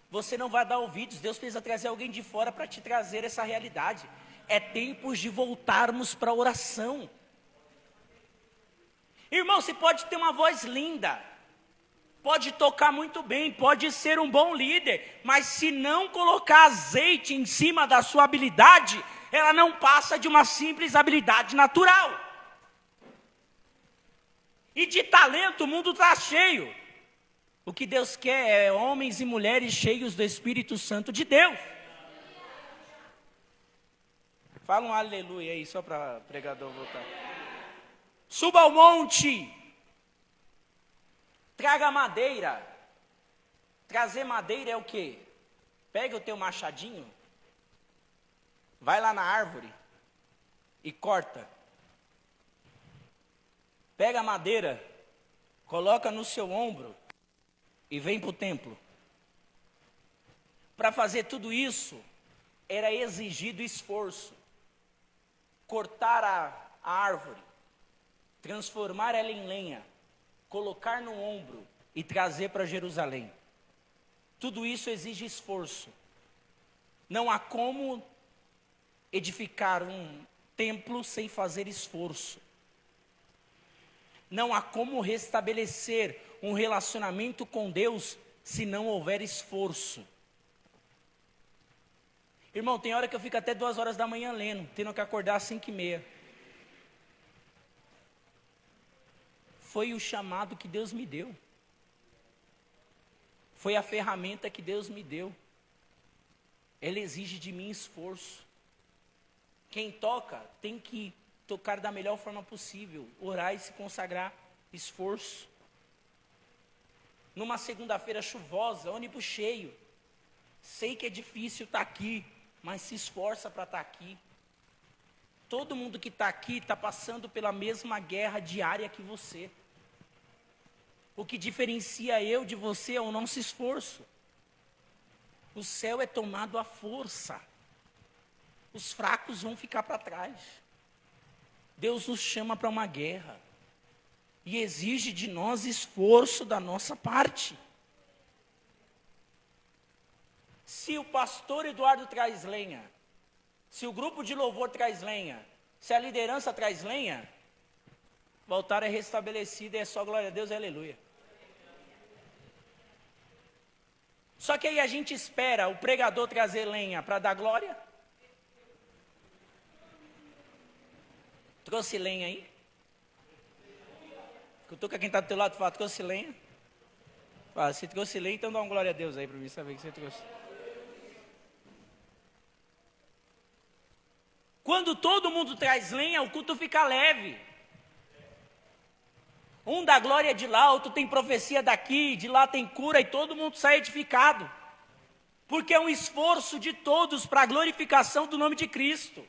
você não vai dar ouvidos. Deus precisa trazer alguém de fora para te trazer essa realidade. É tempo de voltarmos para a oração. Irmão, você pode ter uma voz linda, pode tocar muito bem, pode ser um bom líder, mas se não colocar azeite em cima da sua habilidade, ela não passa de uma simples habilidade natural. E de talento o mundo está cheio. O que Deus quer é homens e mulheres cheios do Espírito Santo de Deus. Fala um aleluia aí, só para o pregador voltar. Suba ao monte. Traga madeira. Trazer madeira é o quê? Pega o teu machadinho, vai lá na árvore e corta. Pega a madeira, coloca no seu ombro e vem para o templo. Para fazer tudo isso, era exigido esforço. Cortar a árvore, transformar ela em lenha, colocar no ombro e trazer para Jerusalém. Tudo isso exige esforço. Não há como edificar um templo sem fazer esforço. Não há como restabelecer um relacionamento com Deus se não houver esforço. Irmão, tem hora que eu fico até 2 horas da manhã lendo, tendo que acordar às 5h30. Foi o chamado que Deus me deu. Foi a ferramenta que Deus me deu. Ele exige de mim esforço. Quem toca tem que tocar da melhor forma possível, orar e se consagrar, esforço. Numa segunda-feira chuvosa, ônibus cheio, Sei que é difícil estar aqui, mas se esforça para estar aqui. Todo mundo que está aqui está passando pela mesma guerra diária que você. O que diferencia eu de você é o nosso esforço. O céu é tomado à força. Os fracos vão ficar para trás. Deus nos chama para uma guerra. E exige de nós esforço da nossa parte. Se o pastor Eduardo traz lenha, se o grupo de louvor traz lenha, se a liderança traz lenha, o altar é restabelecido e é só glória a Deus e aleluia. Só que aí a gente espera o pregador trazer lenha para dar glória. Trouxe lenha aí? Cutuca quem está do teu lado e fala, trouxe lenha? Fala, se trouxe lenha, então dá uma glória a Deus aí para mim saber que você trouxe. Quando todo mundo traz lenha, o culto fica leve. Um dá glória de lá, outro tem profecia daqui, de lá tem cura e todo mundo sai edificado. Porque é um esforço de todos para a glorificação do nome de Cristo.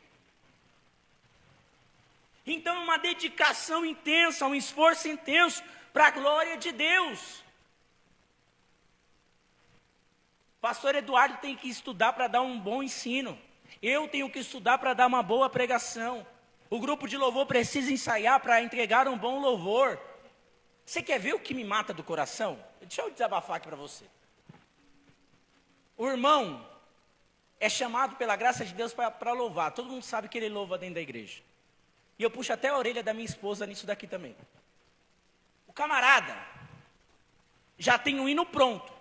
Então é uma dedicação intensa, um esforço intenso para a glória de Deus. Pastor Eduardo tem que estudar para dar um bom ensino. Eu tenho que estudar para dar uma boa pregação. O grupo de louvor precisa ensaiar para entregar um bom louvor. Você quer ver o que me mata do coração? Deixa eu desabafar aqui para você. O irmão é chamado pela graça de Deus para louvar. Todo mundo sabe que ele louva dentro da igreja. E eu puxo até a orelha da minha esposa nisso daqui também. O camarada já tem um hino pronto.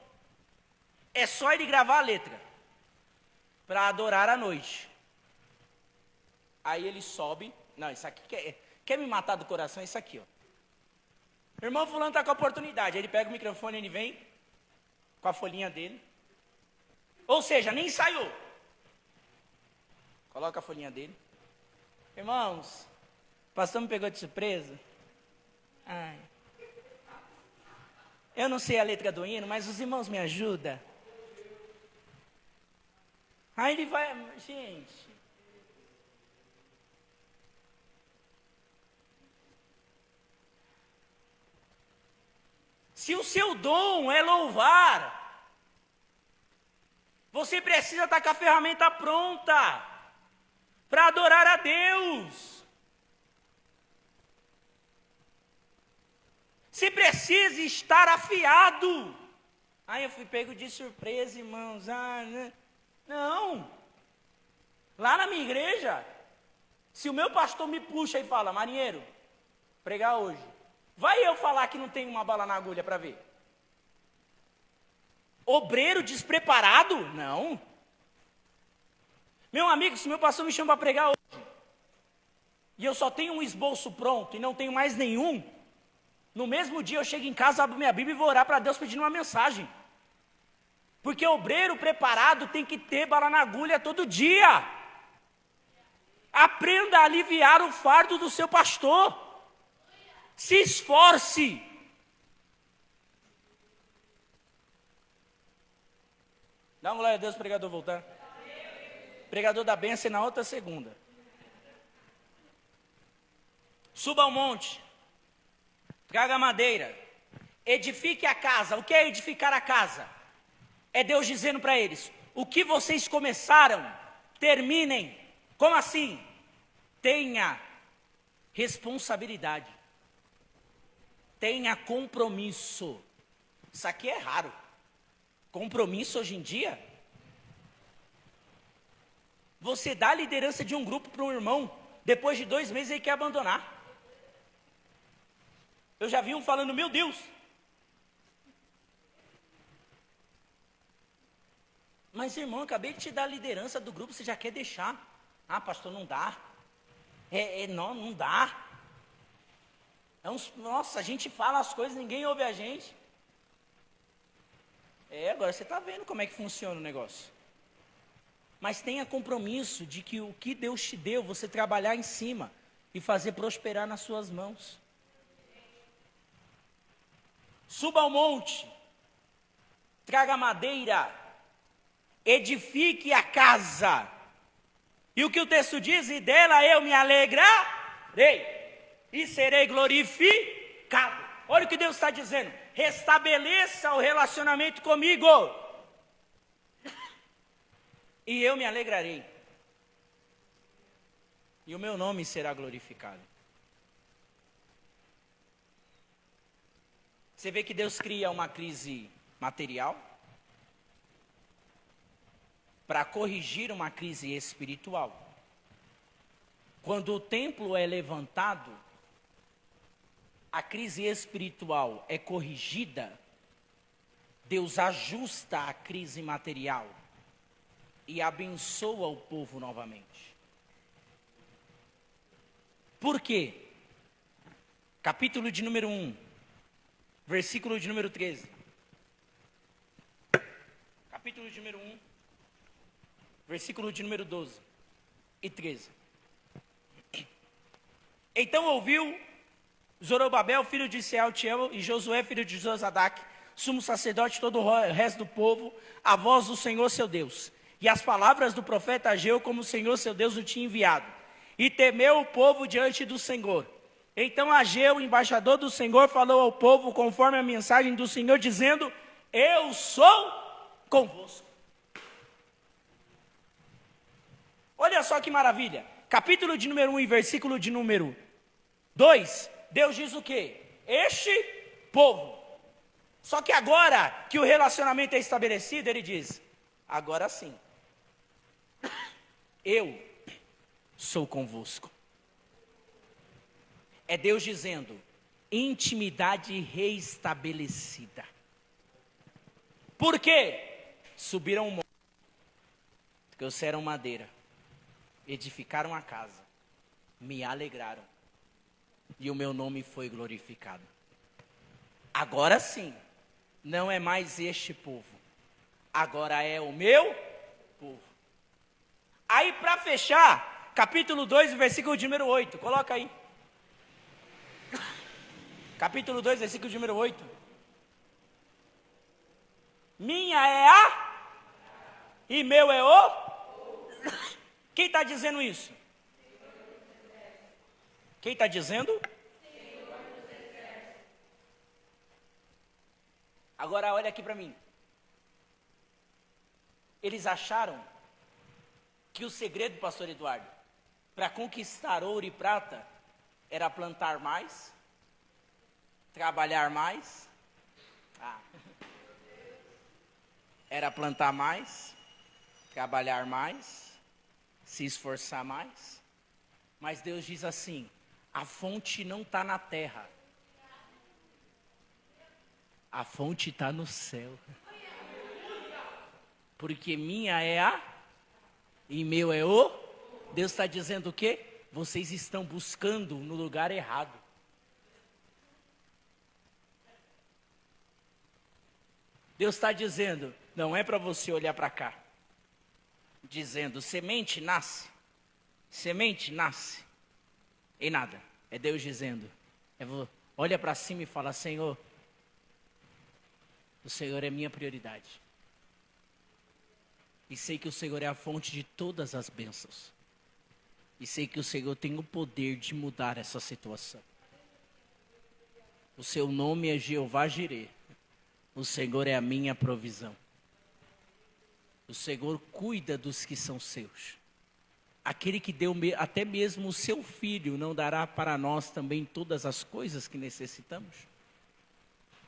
É só ele gravar a letra para adorar à noite. Aí ele sobe. Não, isso aqui quer me matar do coração, é isso aqui, ó. O irmão fulano está com a oportunidade. Aí ele pega o microfone, ele vem com a folhinha dele. Ou seja, nem ensaiou. Coloca a folhinha dele. Irmãos, o pastor me pegou de surpresa. Ai. Eu não sei a letra do hino, mas os irmãos me ajudam. Aí ele vai, gente. Se o seu dom é louvar, você precisa estar com a ferramenta pronta para adorar a Deus. Você precisa estar afiado. Aí eu fui pego de surpresa, irmãos. Não. Lá na minha igreja, se o meu pastor me puxa e fala, marinheiro, pregar hoje. Vai eu falar que não tem uma bala na agulha para ver? Obreiro despreparado? Não. Meu amigo, se meu pastor me chama para pregar hoje, e eu só tenho um esboço pronto e não tenho mais nenhum, no mesmo dia eu chego em casa, abro minha Bíblia e vou orar para Deus pedindo uma mensagem. Porque obreiro preparado tem que ter bala na agulha todo dia. Aprenda a aliviar o fardo do seu pastor. Se esforce. Dá uma glória a Deus, pregador voltar. Pregador da bênção na outra segunda. Suba ao monte. Traga madeira. Edifique a casa. O que é edificar a casa? É Deus dizendo para eles, o que vocês começaram, terminem. Como assim? Tenha responsabilidade. Tenha compromisso. Isso aqui é raro. Compromisso hoje em dia? Você dá a liderança de um grupo para um irmão, depois de 2 meses ele quer abandonar. Eu já vi um falando, meu Deus. Mas irmão, acabei de te dar a liderança do grupo, você já quer deixar? Ah, pastor, não dá. Não dá. Nossa, a gente fala as coisas, ninguém ouve a gente. Agora você está vendo como é que funciona o negócio. Mas tenha compromisso de que o que Deus te deu, você trabalhar em cima e fazer prosperar nas suas mãos. Suba ao monte, traga madeira, edifique a casa. E o que o texto diz? E dela eu me alegrarei e serei glorificado. Olha o que Deus está dizendo. Restabeleça o relacionamento comigo. E eu me alegrarei. E o meu nome será glorificado. Você vê que Deus cria uma crise material para corrigir uma crise espiritual. Quando o templo é levantado, a crise espiritual é corrigida, Deus ajusta a crise material e abençoa o povo novamente. Por quê? Capítulo de número 1, versículo de número 13. Capítulo de número 1, versículo de número 12 e 13. Então ouviu Zorobabel, filho de Sealtiel, e Josué, filho de Josadaque, sumo sacerdote, todo o resto do povo, a voz do Senhor seu Deus, e as palavras do profeta Ageu, como o Senhor seu Deus o tinha enviado. E temeu o povo diante do Senhor. Então Ageu, embaixador do Senhor, falou ao povo conforme a mensagem do Senhor, dizendo: eu sou convosco. Olha só que maravilha. Capítulo de número 1 e versículo de número 2, Deus diz o quê? Este povo. Só que agora que o relacionamento é estabelecido, ele diz: agora sim, eu sou convosco. É Deus dizendo, intimidade reestabelecida. Por quê? Subiram um monte, trouxeram madeira, edificaram a casa, me alegraram, e o meu nome foi glorificado. Agora sim, não é mais este povo, agora é o meu povo. Aí para fechar, capítulo 2, versículo de número 8, coloca aí. Capítulo 2, versículo de número 8. Minha é a, e meu é o. Quem está dizendo isso? Quem está dizendo? Agora olha aqui para mim. Eles acharam que o segredo, pastor Eduardo, para conquistar ouro e prata, era plantar mais, trabalhar mais. Era plantar mais, trabalhar mais, se esforçar mais. Mas Deus diz assim: a fonte não está na terra, a fonte está no céu. Porque minha é a, e meu é o. Deus está dizendo o quê? Vocês estão buscando no lugar errado. Deus está dizendo, não é para você olhar para cá, dizendo, semente nasce, em nada. É Deus dizendo, olha para cima e fala: Senhor, o Senhor é minha prioridade. E sei que o Senhor é a fonte de todas as bênçãos. E sei que o Senhor tem o poder de mudar essa situação. O seu nome é Jeová Jireh. O Senhor é a minha provisão. O Senhor cuida dos que são seus. Aquele que deu até mesmo o seu filho não dará para nós também todas as coisas que necessitamos?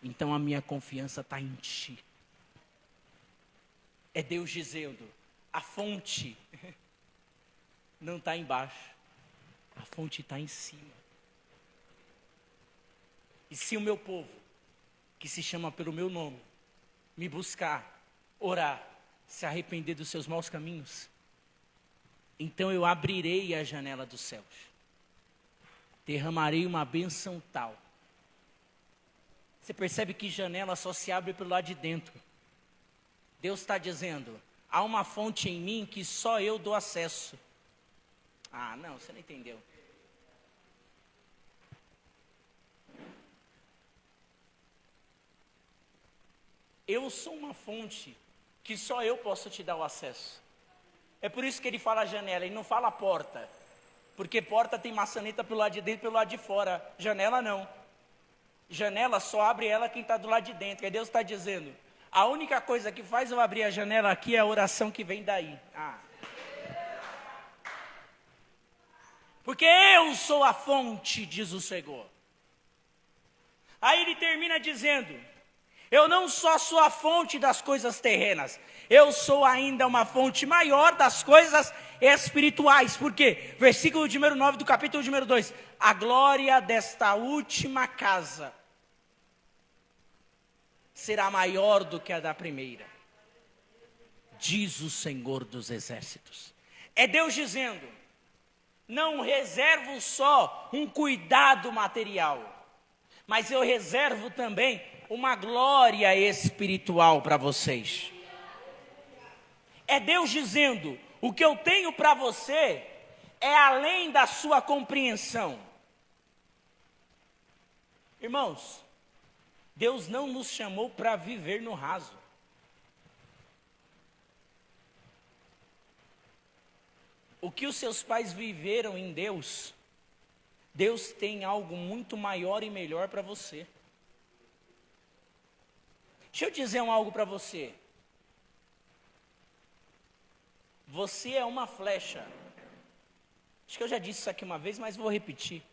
Então a minha confiança está em ti. É Deus dizendo, a fonte não está embaixo, a fonte está em cima. E se o meu povo, que se chama pelo meu nome, me buscar, orar, se arrepender dos seus maus caminhos, então eu abrirei a janela dos céus, derramarei uma bênção tal. Você percebe que janela só se abre pelo lado de dentro. Deus está dizendo, há uma fonte em mim que só eu dou acesso. Ah, não, você não entendeu. Eu sou uma fonte que só eu posso te dar o acesso. É por isso que ele fala janela, ele não fala porta. Porque porta tem maçaneta pelo lado de dentro e pelo lado de fora. Janela não. Janela só abre ela quem está do lado de dentro. E Deus está dizendo, a única coisa que faz eu abrir a janela aqui é a oração que vem daí. Porque eu sou a fonte, diz o Senhor. Aí ele termina dizendo, eu não sou a fonte das coisas terrenas, eu sou ainda uma fonte maior das coisas espirituais. Por quê? Versículo de número 9 do capítulo de número 2. A glória desta última casa será maior do que a da primeira, diz o Senhor dos Exércitos. É Deus dizendo, não reservo só um cuidado material, mas eu reservo também uma glória espiritual para vocês. É Deus dizendo, o que eu tenho para você é além da sua compreensão. Irmãos, Deus não nos chamou para viver no raso. O que os seus pais viveram em Deus, Deus tem algo muito maior e melhor para você. Deixa eu dizer algo para você. Você é uma flecha. Acho que eu já disse isso aqui uma vez, mas vou repetir.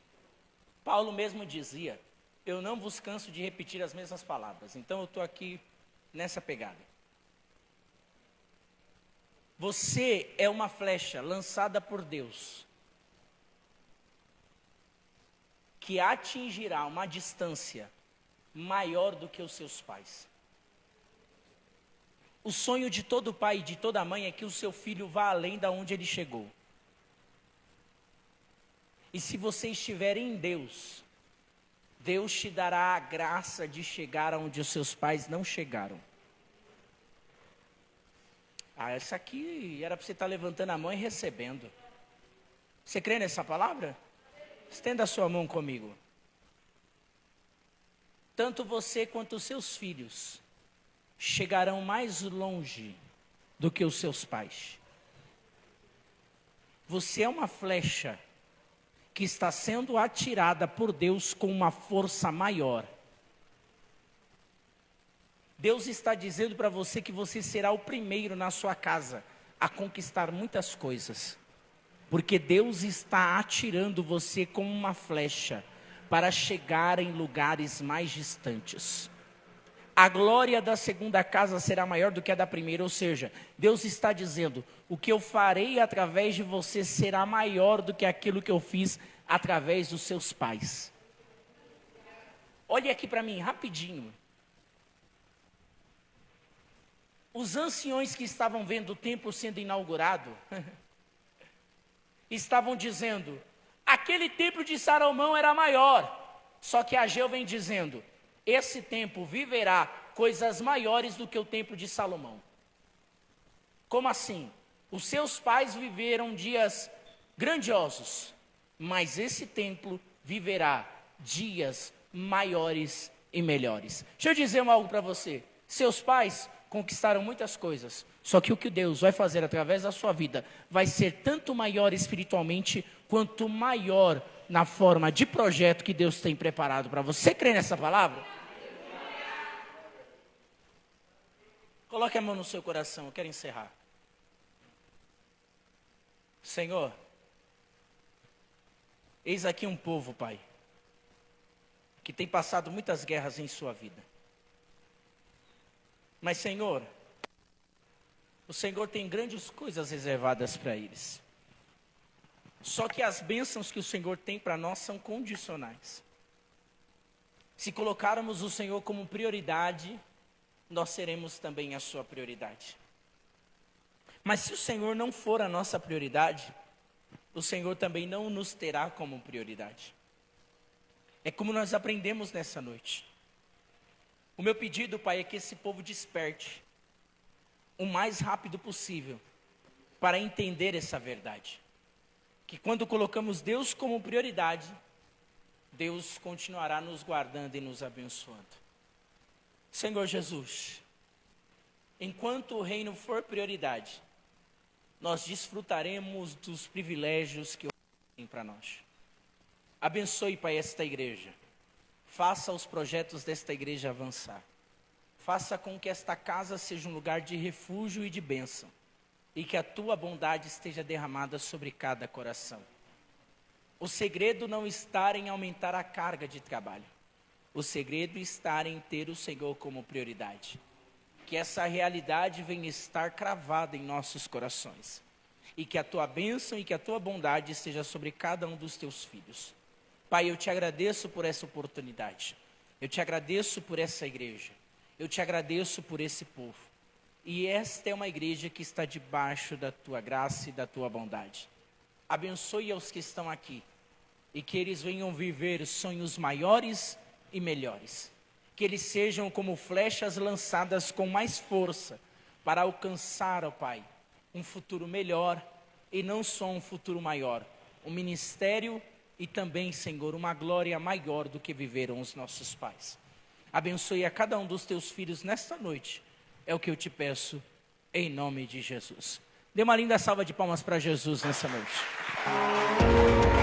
Paulo mesmo dizia, eu não vos canso de repetir as mesmas palavras. Então eu estou aqui nessa pegada. Você é uma flecha lançada por Deus, que atingirá uma distância maior do que os seus pais. O sonho de todo pai e de toda mãe é que o seu filho vá além da onde ele chegou. E se você estiver em Deus, Deus te dará a graça de chegar aonde os seus pais não chegaram. Essa aqui era para você estar levantando a mão e recebendo. Você crê nessa palavra? Estenda a sua mão comigo. Tanto você quanto os seus filhos chegarão mais longe do que os seus pais. Você é uma flecha que está sendo atirada por Deus com uma força maior. Deus está dizendo para você que você será o primeiro na sua casa a conquistar muitas coisas. Porque Deus está atirando você como uma flecha para chegar em lugares mais distantes. A glória da segunda casa será maior do que a da primeira, ou seja, Deus está dizendo, o que eu farei através de você será maior do que aquilo que eu fiz através dos seus pais. Olhe aqui para mim, rapidinho. Os anciões que estavam vendo o templo sendo inaugurado, estavam dizendo, aquele templo de Salomão era maior. Só que Ageu vem dizendo, esse templo viverá coisas maiores do que o templo de Salomão. Como assim? Os seus pais viveram dias grandiosos, mas esse templo viverá dias maiores e melhores. Deixa eu dizer algo para você. Seus pais conquistaram muitas coisas, só que o que Deus vai fazer através da sua vida vai ser tanto maior espiritualmente, quanto maior na forma de projeto que Deus tem preparado para você. Você crê nessa palavra? Coloque a mão no seu coração, eu quero encerrar. Senhor, eis aqui um povo, Pai, que tem passado muitas guerras em sua vida. Mas, Senhor, o Senhor tem grandes coisas reservadas para eles. Só que as bênçãos que o Senhor tem para nós são condicionais. Se colocarmos o Senhor como prioridade, nós seremos também a sua prioridade. Mas se o Senhor não for a nossa prioridade, o Senhor também não nos terá como prioridade. É como nós aprendemos nessa noite. O meu pedido, Pai, é que esse povo desperte o mais rápido possível para entender essa verdade. Que quando colocamos Deus como prioridade, Deus continuará nos guardando e nos abençoando. Senhor Jesus, enquanto o reino for prioridade, nós desfrutaremos dos privilégios que o reino tem para nós. Abençoe, Pai, esta igreja. Faça os projetos desta igreja avançar. Faça com que esta casa seja um lugar de refúgio e de bênção. E que a tua bondade esteja derramada sobre cada coração. O segredo não está em aumentar a carga de trabalho. O segredo está em ter o Senhor como prioridade. Que essa realidade venha estar cravada em nossos corações. E que a tua bênção e que a tua bondade esteja sobre cada um dos teus filhos. Pai, eu te agradeço por essa oportunidade. Eu te agradeço por essa igreja. Eu te agradeço por esse povo. E esta é uma igreja que está debaixo da tua graça e da tua bondade. Abençoe aos que estão aqui. E que eles venham viver sonhos maiores e melhores. Que eles sejam como flechas lançadas com mais força para alcançar, ó Pai, um futuro melhor e não só um futuro maior. Um ministério e também, Senhor, uma glória maior do que viveram os nossos pais. Abençoe a cada um dos teus filhos nesta noite. É o que eu te peço, em nome de Jesus. Dê uma linda salva de palmas para Jesus nessa noite.